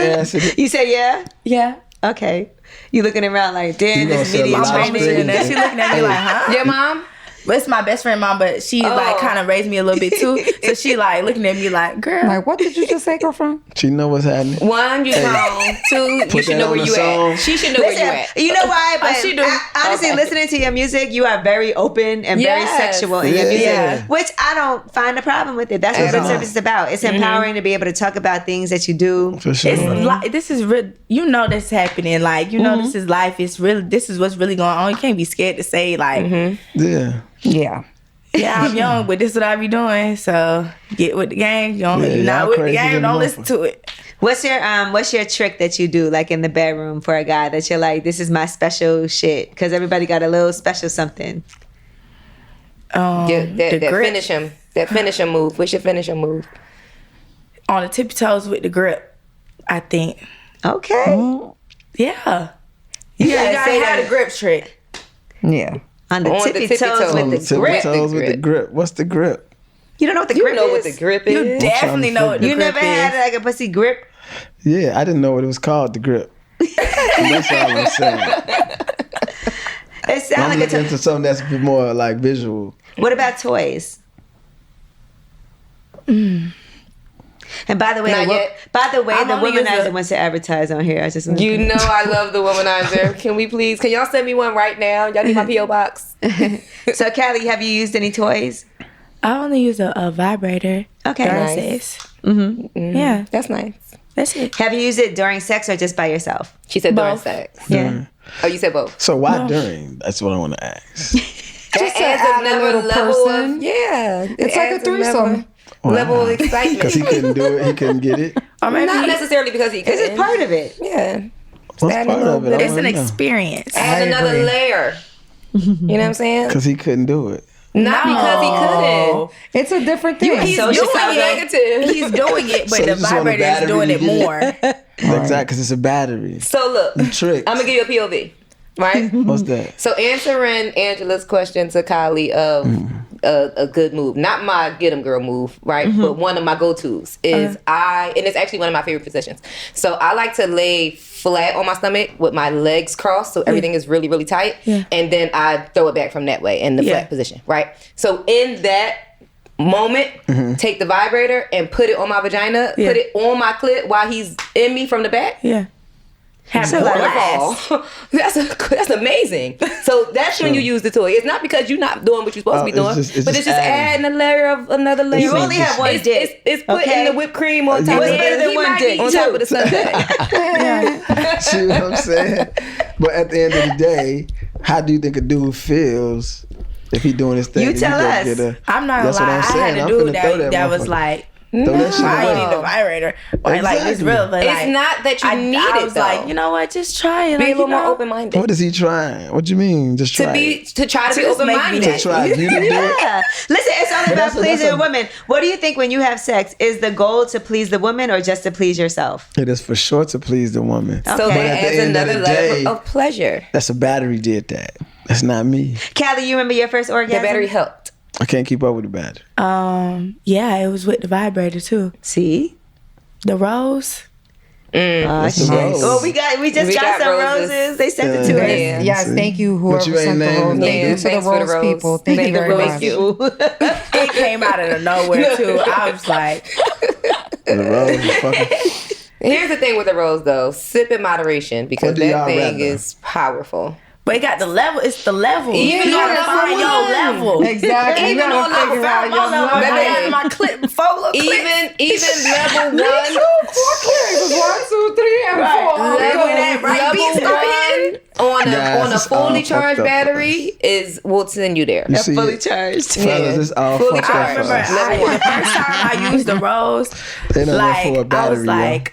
answered it. You say yeah? Yeah. Okay. You looking around like, damn, You gonna this say a media lot of training. shit. And then she looking at me like, huh? Your mom? But it's my best friend mom, but she like kind of raised me a little bit too. So she like looking at me like, girl. Like, what did you just say, girlfriend? She know what's happening. One, you grown. Two, you Put should that know on where the you song. at. She should know where you Listen, at. you know why? But she do. honestly, Okay. listening to your music, you are very open and very Yes. sexual in your Yeah. music, Yeah. which I don't find a problem with it. That's what At good all. service is about. It's empowering to be able to talk about things that you do. For sure. It's like this is real. You know this happening. Like you know this is life. It's really this is what's really going on. You can't be scared to say like, Yeah. Yeah. yeah, I'm young, but this is what I be doing. So get with the game. You don't, Yeah, you're y'all not with the crazy game. than Don't a listen to it. What's your trick that you do like in the bedroom for a guy that you're like, this is my special shit? Because everybody got a little special something. That the grip. finish him. That finish him move. What's your finisher move? On the tippy toes with the grip, I think. Okay. Yeah. You gotta say have that. the grip trick. Yeah. On the On the tippy tippy toes toes. with On the the tippy grip. toes with the grip. What's the grip? You don't know what the You grip know is? what the grip You is. definitely know what the You grip never had is. like a pussy grip? Yeah, I didn't know what it was called, the grip. That's all I'm saying. It I'm sounds like a looking toy. into something that's a bit more like visual. What about toys? And by the way, Not yet. I'm the only using- womanizer wants to advertise on here. I just want You know I love the womanizer. Can y'all send me one right now? Y'all need my P.O. box? So, Callie, have you used any toys? I only use a vibrator. Okay. Nice. Nice. Yeah, That's nice. that's it. Have you used it during sex or just by yourself? She said during Both. sex. Yeah. Oh, you said both. So why during? That's what I want to ask. That to adds add a another little level person. of, yeah. It's like a threesome. Level of excitement. Because he couldn't do it. He couldn't get it. Or maybe Not necessarily because he This couldn't. is part of it. Yeah. What's Add a part little of it? bit. I it's an wanna know. experience. Add I another agree. layer. You know what I'm saying? Because he couldn't do it. Not because he couldn't. It's a different thing. He's So doing sound it. negative. He's doing it, but So the you just want a vibrator is battery doing to it get it? more. Exactly, because it's a battery. So look, The trick. I'm gonna give you a POV, right? What's that? So answering Angela's question to Kylie of a good move, not my get 'em girl move, right? But one of my go-tos is and it's actually one of my favorite positions. So I like to lay flat on my stomach with my legs crossed, so everything is really, really tight. Yeah. And then I throw it back from that way in the flat position, right? So in that moment, take the vibrator and put it on my vagina, Yeah. put it on my clit while he's in me from the back. Yeah. Have So it like- last. That's amazing. So that's when you use the toy. It's not because you're not doing what you're supposed to be it's doing, just- it's but just it's just adding. adding a layer of another layer. You only have one dick. It's putting okay? the whipped cream on top What's of better than one dick? on top of the sundae. See what I'm saying? But at the end of the day, how do you think a dude feels if he doing his thing? You and tell go us. get a- I'm not gonna That's what lie. I'm I saying. had a I'm dude finna throw that was motherfucker. like, Throw that shit why you away. need the vibrator? Or like this Exactly. real, but It's like, not that you need I it, was though. like, you know what? Just try it. Be like, a little you know? more open minded. What is he trying? What do you mean? Just try it. To try to be Just open make me minded. happy. Try you to do it. Yeah. Listen, it's all about that's pleasing a- a woman. What do you think when you have sex? Is the goal to please the woman or just to please yourself? It is for sure to please the woman. So Okay. that But at the adds end of another the day- level of pleasure. That's a battery did that. That's not me. Callie, you remember your first orgasm? The battery helped. I can't keep up with the battery. Yeah, it was with the vibrator too. See? The rose. That's the rose. Well, we just got some roses. They sent it to us. Yeah. Yes, thank you, whoever you ain't sent the named rose. no Thank you names. to the Thanks for the rose rose. people. Thank you very much. It came out of nowhere too. I was like, The rose is fucking. Here's the thing with the rose, though. Sip in moderation, because What do that y'all thing rather? is powerful. but it got the level. It's the level. Even you on gotta level find your one. level. Exactly. Even You on gotta level figure out My your level. level. I had my clip, 4 little clips. Even level Me one. too. 4 clicks. 1, 2, 3, and 4. On a Guys, fully it's all charged fucked up. battery will send you there. You see Fully it? charged. Fellas, it's all Fully fucked up I for remember us. the first time I used the rose, They done went for a like I was battery, like,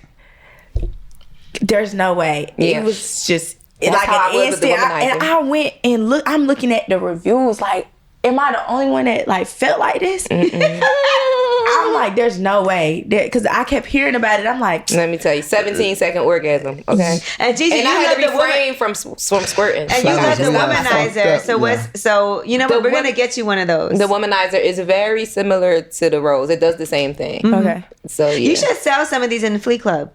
there's no way. Yeah. It was just That's like how I an was with the instant. womanizer. And I went and I'm looking at the reviews like, am I the only one that like felt like this? I'm like, there's no way. Because I kept hearing about it. I'm like, Let me tell you, 17-second orgasm. Okay, And Gigi, and you I had love to the woman. refrain from squirting. And you love the Fellas, womanizer. fucked So up, what's so you know what? The We're wo- gonna get you one of those. The womanizer is very similar to the rose. It does the same thing. okay. So yeah. You should sell some of these in the Flea Club.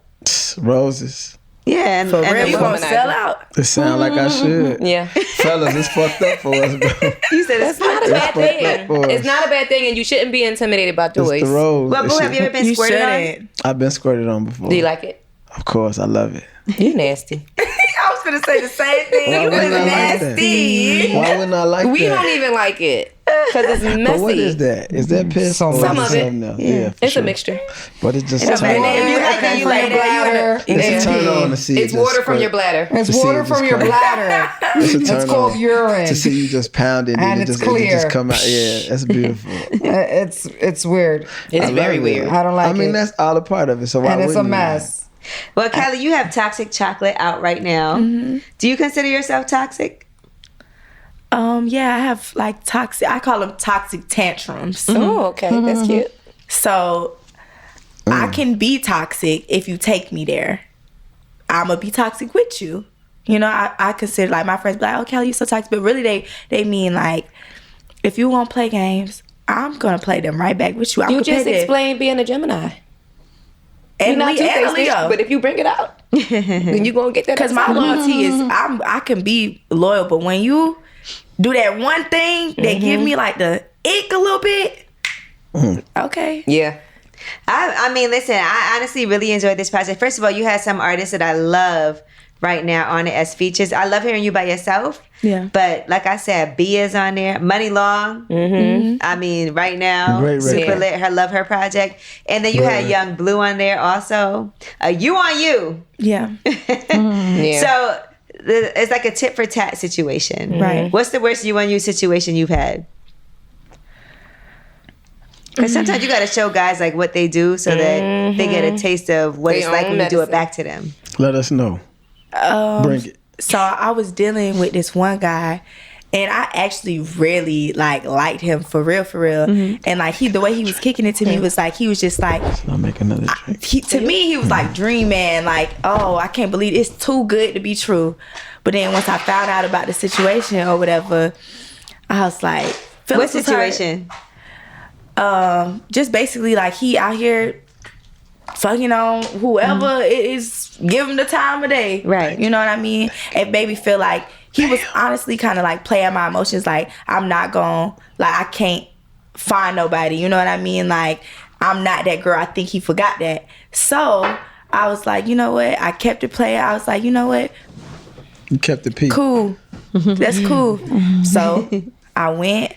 Roses. Yeah, and, For and real, the you gonna womanizer. sell out? It sound like I should. Yeah. Fellas, it's fucked up for us, bro. you said It's it's not a bad fucked up thing. for us. It's not a bad thing, and you shouldn't be intimidated by It's toys. the rose. Well, That boo, have shit- you ever been You squirted on? shouldn't. I've been squirted on before. Do you like it? Of course, I love it. You nasty. I was gonna say the same thing. Why You was wouldn't I like that? nasty. Why wouldn't I like We that? don't even like it because it's messy. But what is that? Is that piss? Some or is of it. something else? Yeah, for It's sure. a mixture. But it's just It's a turn bad on. name. You like it, you like that. It's a turn on to see It's it just water from squirt. your bladder. It's To see water it from just your come. bladder. It's a It's turn called on. urine. To see you just pound it And it it's just, it clear. just come out. Yeah, that's beautiful. It's weird. It's I very love it. weird. I don't like I mean, it. that's all a part of it. So why And it's a wouldn't you? mess. Well, Kylie, you have Toxic Chocolate out right now. Do you consider yourself toxic? Yeah, I have like toxic. I call them toxic tantrums. Oh, okay. That's cute. So I can be toxic if you take me there. I'm gonna be toxic with you. You know, I consider like my friends be like, "Oh, Kelly, you so toxic," but really they mean like, if you want to play games, I'm gonna play them right back with you. I'm You just competitive. explained being a Gemini. You're and not we and a two-faced, Leo. but if you bring it out, then you gonna get that. Because my loyalty is I can be loyal, but when you do that one thing that give me like the ick a little bit, okay. Yeah. I mean, listen, I honestly really enjoyed this project. First of all, you had some artists that I love right now on it as features. I love hearing you by yourself. Yeah. But like I said, B is on there. Money Long. I mean, right now, Great record. super lit. Her love her project. And then you Great had record. Young Blue on there also. You on you. Yeah. Yeah. So it's like a tit for tat situation. Right. What's the worst you on you situation you've had? Because sometimes you got to show guys like what they do so that they get a taste of what They it's like own when you do it medicine. back to them. Let us know. Bring it. So I was dealing with this one guy, and I actually really liked him for real. And like the way he was kicking it to me was like he was just like I'll make another drink. to me he was like dream man. Like, oh, I can't believe it's too good to be true. But then once I found out about the situation or whatever, I was like, What Phyllis was hurt. situation? Just basically like he out here fucking on whoever it is, give him the time of day. Right. You know what I mean? It made me feel like he was honestly kind of like playing my emotions. Like, I'm not going, like, I can't find nobody. You know what I mean? Like, I'm not that girl. I think he forgot that. So I was like, you know what? I kept it playing. I was like, you know what? You kept the peace. Cool. That's cool. So I went.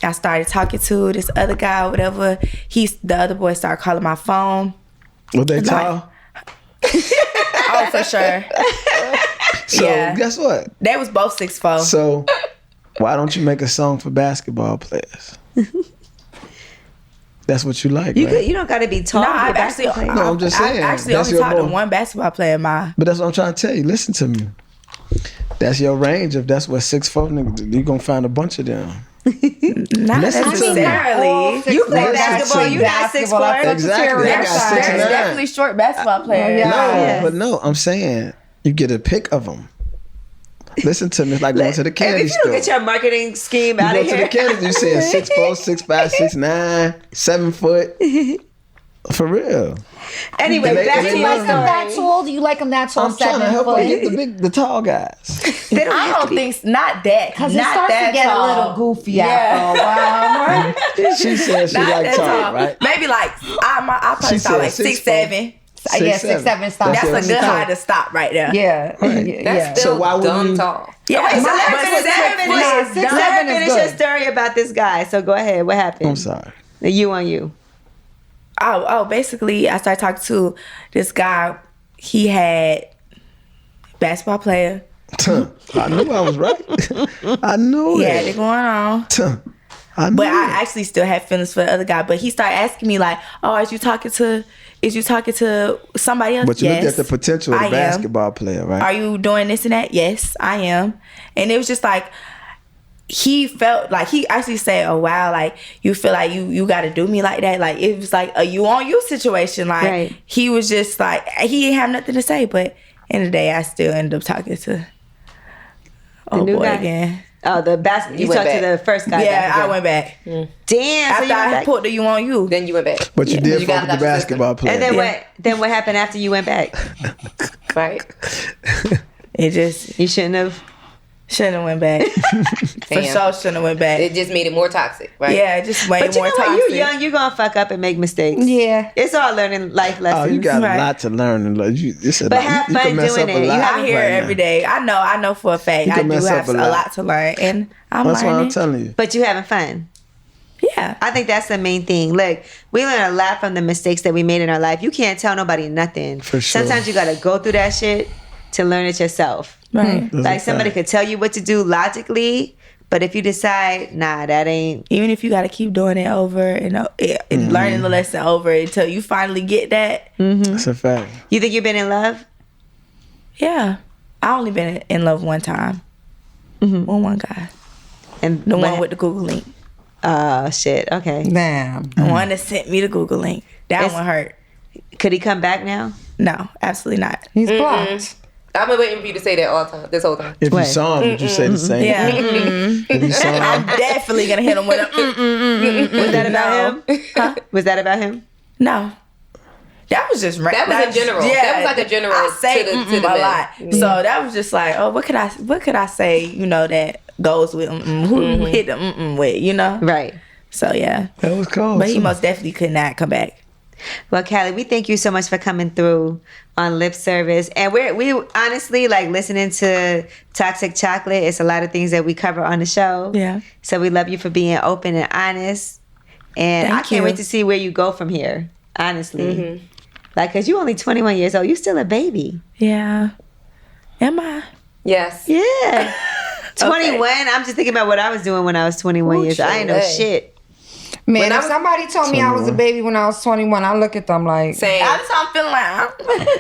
I started talking to this other guy or whatever. The other boy started calling my phone. What they tall? Oh, for sure. So yeah. guess what? They was both 6'4". So why don't you make a song for basketball players? That's what you like, You right? you don't got to be tall. No, to be a I've actually, basketball player. No, I'm just saying, I actually that's only your talked to boy. one basketball player in my. But that's what I'm trying to tell you. Listen to me. That's your range. If that's what 6'4" niggas, you gonna find a bunch of them. Not Listen to me. necessarily. You play Listen basketball. to You me. not 6'4". Exactly. They got There's 6'9". definitely short basketball players. Yeah. No, Yes. but no, I'm saying you get a pick of them. Listen to me. It's like going to the And candy if you store. don't get your marketing scheme You out go of to here. the candy, you saying 6'4", 6'5", 6'9", 7 foot. For real. Anyway, back to Do you your like them that story. tall? Do you like them that tall? I'm trying to help her get the tall guys. They don't I have to don't be. think not that. Because it Not starts that to get tall. a little goofy Yeah. after a while, right? She said she Not like that tall, tall. right? Maybe like I probably She start said like 6'4". 6'7". Yeah, 6'7" stop. That's what a she good told. height to stop right there. Yeah. That's still So why wouldn't dumb you- tall. Yeah, Wait, so but let her seven finish. is Let her is finish your good. story about this guy. So go ahead. What happened? I'm sorry. You on you. Basically, I started talking to this guy. He had basketball player. I knew I was right. I knew He it. had it going on. I knew But I it. actually still had feelings for the other guy. But he started asking me like, "Oh, is you talking to somebody else?" But you Yes, looked at the potential of I the am. basketball player, right? Are you doing this and that? Yes, I am. And it was just like, he felt like, he actually said, "Oh wow, like you feel like you got to do me like that." Like it was like a you on you situation. Like Right. he was just like, he didn't have nothing to say. But end of the day, I still ended up talking to new boy guy? again. Oh, the basketball. You went talked to back. the first guy. Yeah, back I again. went back Damn. So after you went I back. put the you on you. Then you went back. But you did You fuck got with the it out your basketball player. And then Yeah. what happened after you went back? Right? It just You shouldn't have. shouldn't have went back. For Damn. sure, shouldn't have went back. It just made it more toxic, right? Yeah, just way But you more know what? toxic. You young. You gonna fuck up and make mistakes. Yeah. It's all learning life Oh, lessons. you got Right. a lot to learn. And But have fun can mess doing up it. a You lot have- I hear right it now. every day. I know for a fact You I can do mess have up a a lot. lot to learn, and I'm That's what learning. I'm telling you. But you having fun. Yeah, I think that's the main thing. Look, we learn a lot from the mistakes that we made in our life. You can't tell nobody nothing. For sure. Sometimes you got to go through that shit to learn it yourself. right. That's Like a somebody fact. could tell you what to do logically, but if you decide, nah, that ain't. Even if you got to keep doing it over and learning the lesson over until you finally get that. That's a fact. You think you've been in love? Yeah, I only been in love one time. With one guy, And the what- one with the Google link, Oh shit. Okay. Damn. the one that sent me the Google link. That It's- one hurt. Could he come back now? No, absolutely not. He's blocked. I've been waiting for you to say that all the time, this whole time. If you What? saw him, would you say the same? Yeah, If you saw I'm him, definitely gonna hit him with a. Was that about him? Huh? Was that about him? No. That was just That was in general. That was like a general I say to the a men. lot, so that was just like, oh, what could I say? You know, that goes with who hit the with, you know? Right. So yeah, that was cool. but he too. most definitely could not come back. Well, Callie, we thank you so much for coming through on Lip Service. And we honestly like listening to Toxic Chocolate. It's a lot of things that we cover on the show. Yeah. So we love you for being open and honest. And I Thank can't you. wait to see where you go from here, honestly. Like, because you're only 21 years old. You're still a baby. Yeah. Am I? Yes. Yeah. 21. I'm just thinking about what I was doing when I was 21 years old. I ain't know Chile. shit. Man, When I if was- somebody told me I was a baby when I was 21, I look at them like, Same. That's how I'm feeling like.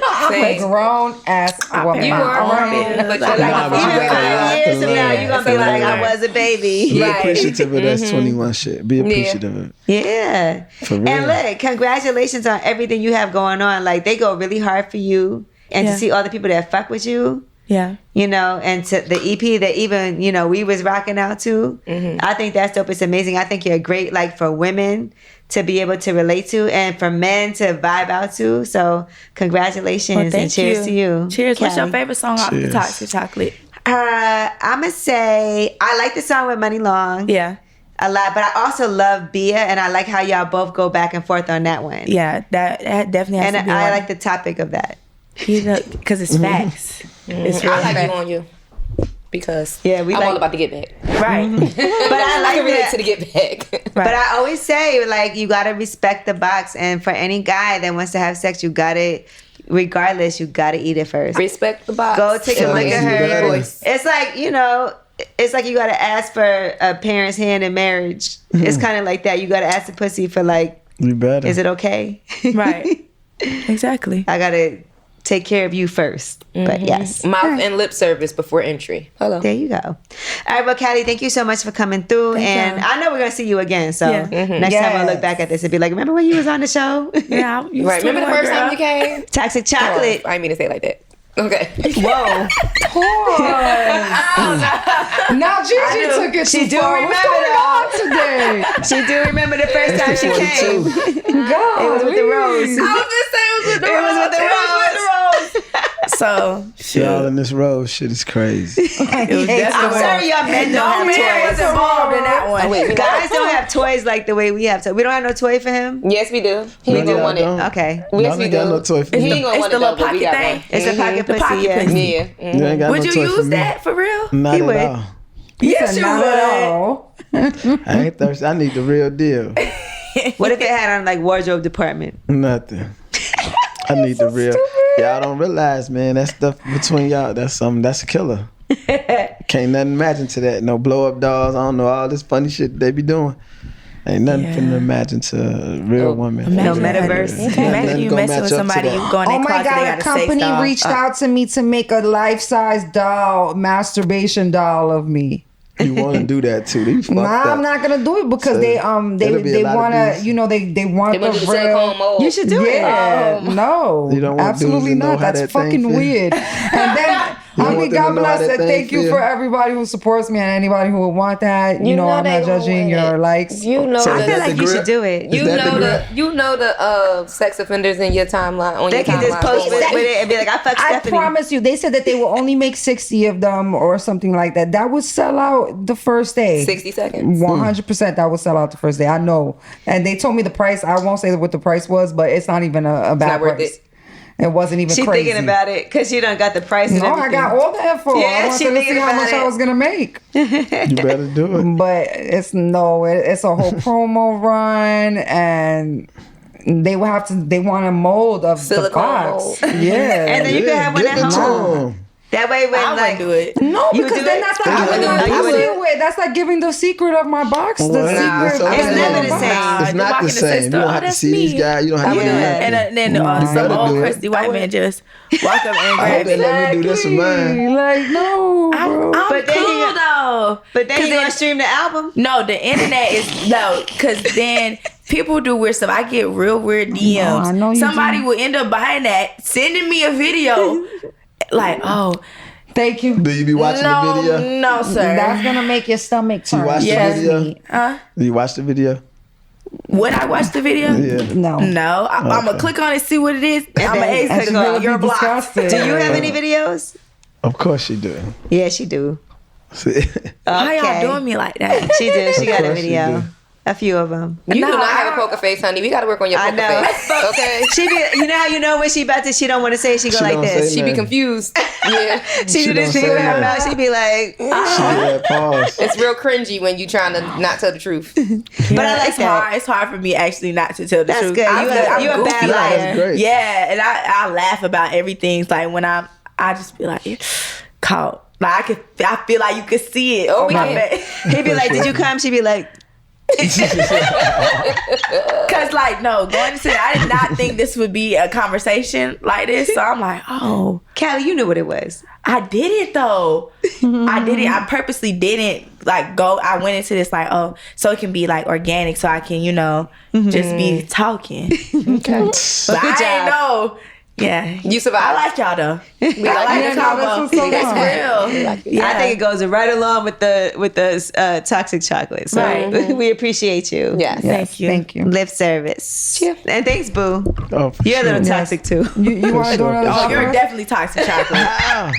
I'm a Same. grown ass woman. You My are own grown, business. but you're I got like my a Even own 5 years from now, you're going to be like, I was a baby. Be Right. appreciative of that 21 shit. Be appreciative of it. Yeah. For real. And look, congratulations on everything you have going on. Like, they go really hard for you. And Yeah. to see all the people that fuck with you, Yeah. you know, and to the EP that even, you know, we was rocking out to. I think that's dope. It's amazing. I think you're great, like, for women to be able to relate to and for men to vibe out to. So congratulations Well, and thank cheers to you. Cheers. What's your Callie. favorite song off the Cheers. Toxic Chocolate? I'm going to say, I like the song with Money Long Yeah. a lot, but I also love Bia, and I like how y'all both go back and forth on that one. Yeah. That definitely has And to be I one. like the topic of that. You know, because it's facts. It's real I like facts. you on you. Because Yeah, we I'm like- all about to get back. Right. But I I like can relate that. to the get back. Right. But I always say, like, you gotta respect the box, and for any guy that wants to have sex, you gotta, regardless, you gotta eat it first. Respect the box. Go take a And look my at Angela her. Yee voice. It's like, you know, it's like you gotta ask for a parent's hand in marriage. It's kind of like that. You gotta ask the pussy for, like, You better. is it okay? Right. Exactly. I gotta take care of you first. But yes. Mouth and lip service before entry. Hello. There you go. All right, well, Callie, thank you so much for coming through. Thank and y'all. I know we're going to see you again. So Yeah. next time I'll look back at this and be like, remember when you was on the show? Yeah. Right. Remember the first time you came? Toxic Chocolate. Oh, I didn't mean to say it like that. Okay. Whoa. Now Gigi took it She too do far. remember What's going that. on today? She do remember the first time she came. God, It was with the rose. I was just saying it was with the It was with the rose. So Y'all in this rose shit is crazy. it was I'm definitely sorry y'all men don't no man have was toys. involved in that one. Guys don't have toys like the way we have toys. We don't have no toy for him? Yes, we do. He ain't gonna want it. Okay. Yes, we ain't got do. no toy for He me. ain't gonna It's want the it little though, but we pocket got thing. one. It's a pocket The pussy, pocket yeah. pussy. Yeah. You ain't got Would no you toy for use me. that for real? Not He at would. all. Yes, you Not would. at all. I ain't thirsty. I need the real deal. What if it had on like wardrobe department? Nothing. I need the real. Y'all don't realize, man, that stuff between y'all, that's a killer. Can't nothing imagine to that. No blow up dolls. I don't know all this funny shit they be doing. Ain't nothing finna imagine to a real woman. No Imagine metaverse. that. Imagine you messing with somebody, you go in Oh their my closet, they God, got a a sex company doll. reached out to me to make a life-size doll, masturbation doll of me. You want to do that too? They fucked Nah, up. I'm not gonna do it because So, they it'll be a they lot of wanna views. you know they want They want to the do the silicone mold. You should do yeah, no, You don't want absolutely dudes to know not. how That's that thing fucking feel? weird. And then You I don't mean, want them to God know how bless that and thing thank you feel? for everybody who supports me and anybody who would want that. You, You know, know I'm they not gonna judging want your it. likes. You know So I is feel that the like the you grip? should do it. you Is that know the the grip? you know the sex offenders in your timeline on They your can just timeline. post going, with it and be like, I fucked I Stephanie. promise you, they said that they will only make 60 of them or something like that. That would sell out the first day. 60 seconds. 100% that would sell out the first day. I know. And they told me the price. I won't say what the price was, but it's not even a bad not worth price. it. It wasn't even She crazy. thinking about it because she done got the price and No, everything. I got all the info. Yeah, I wanted she to see thinking how about much it. I was gonna make. You better do it. But it's a whole promo run, and they will have to. They want a mold of Silicone the box. mold. Yeah, And then you can have one Give at it to home. 'em. That way when I like wouldn't do it. no, You because do then it? that's I not giving wouldn't. my You wouldn't. pussy away. That's like giving the secret of my box. The Well, secret. it's okay. It's never the box. same. It's You're not walking the the same. sex You don't doll, have to that's see these me. guys. You don't have to do Yeah. nothing. And then You some better old do it. crusty white man just walk up and I hope grab they it. let me do this with mine. Like no, I'm bro. But then cool he got- though. But then 'Cause you gonna stream the album? No, the internet is no, because then people do weird stuff. I get real weird DMs. I know you Somebody do. will end up buying that, sending me a video, like, oh, Thank you. Do you be watching no, the video? no, sir. That's gonna make your stomach You turn. watch the Yes. video? Huh? Do you watch the video? Would I watch the video? Yeah. No. No, I'm gonna click on it, see what it is. I'm gonna then- exit and it. she's You're blocked. disgusted. Do you have any videos? Of course you do. Yeah, she do. See? How y'all doing me like that? She do. She got a course she video. do. A few of them. You No, do not I have a don't- poker face, honey. We got to work on your I poker know. face. Okay. She be, you know how you know when she about to, she don't want to say, she go She like don't this. say She be nothing. confused. Yeah. She do She this don't thing with say her nothing. mouth. She be like, She did that pause. It's real cringy when you trying to not tell the truth. but I like it's that. hard. It's hard for me actually not to tell the That's truth. good. You a goofy bad Yeah, liar. that's great. Yeah, and I laugh about everything. It's like when I just be like caught. Like I feel like you could see it. Oh, on we my can. face. He'd be like, did you come? She'd be like, Cause like no, going into that, I did not think this would be a conversation like this. So I'm like, oh, Callie, you knew what it was. I did it though. I did it. I purposely didn't like go. I went into this like, oh, so it can be like organic, so I can, just be talking. Okay. But I didn't know. Yeah, You I survived. like y'all though. We like Yeah, the no, combo. that's what's so It's fun. real. Yeah. I think it goes right along with the toxic chocolate. So Right. we appreciate you. Yes. Thank you. Thank you. Lip service. And thanks, boo. Oh, for You're a little sure. toxic too. You want to do another Oh, shot you're first? definitely toxic chocolate. Ah.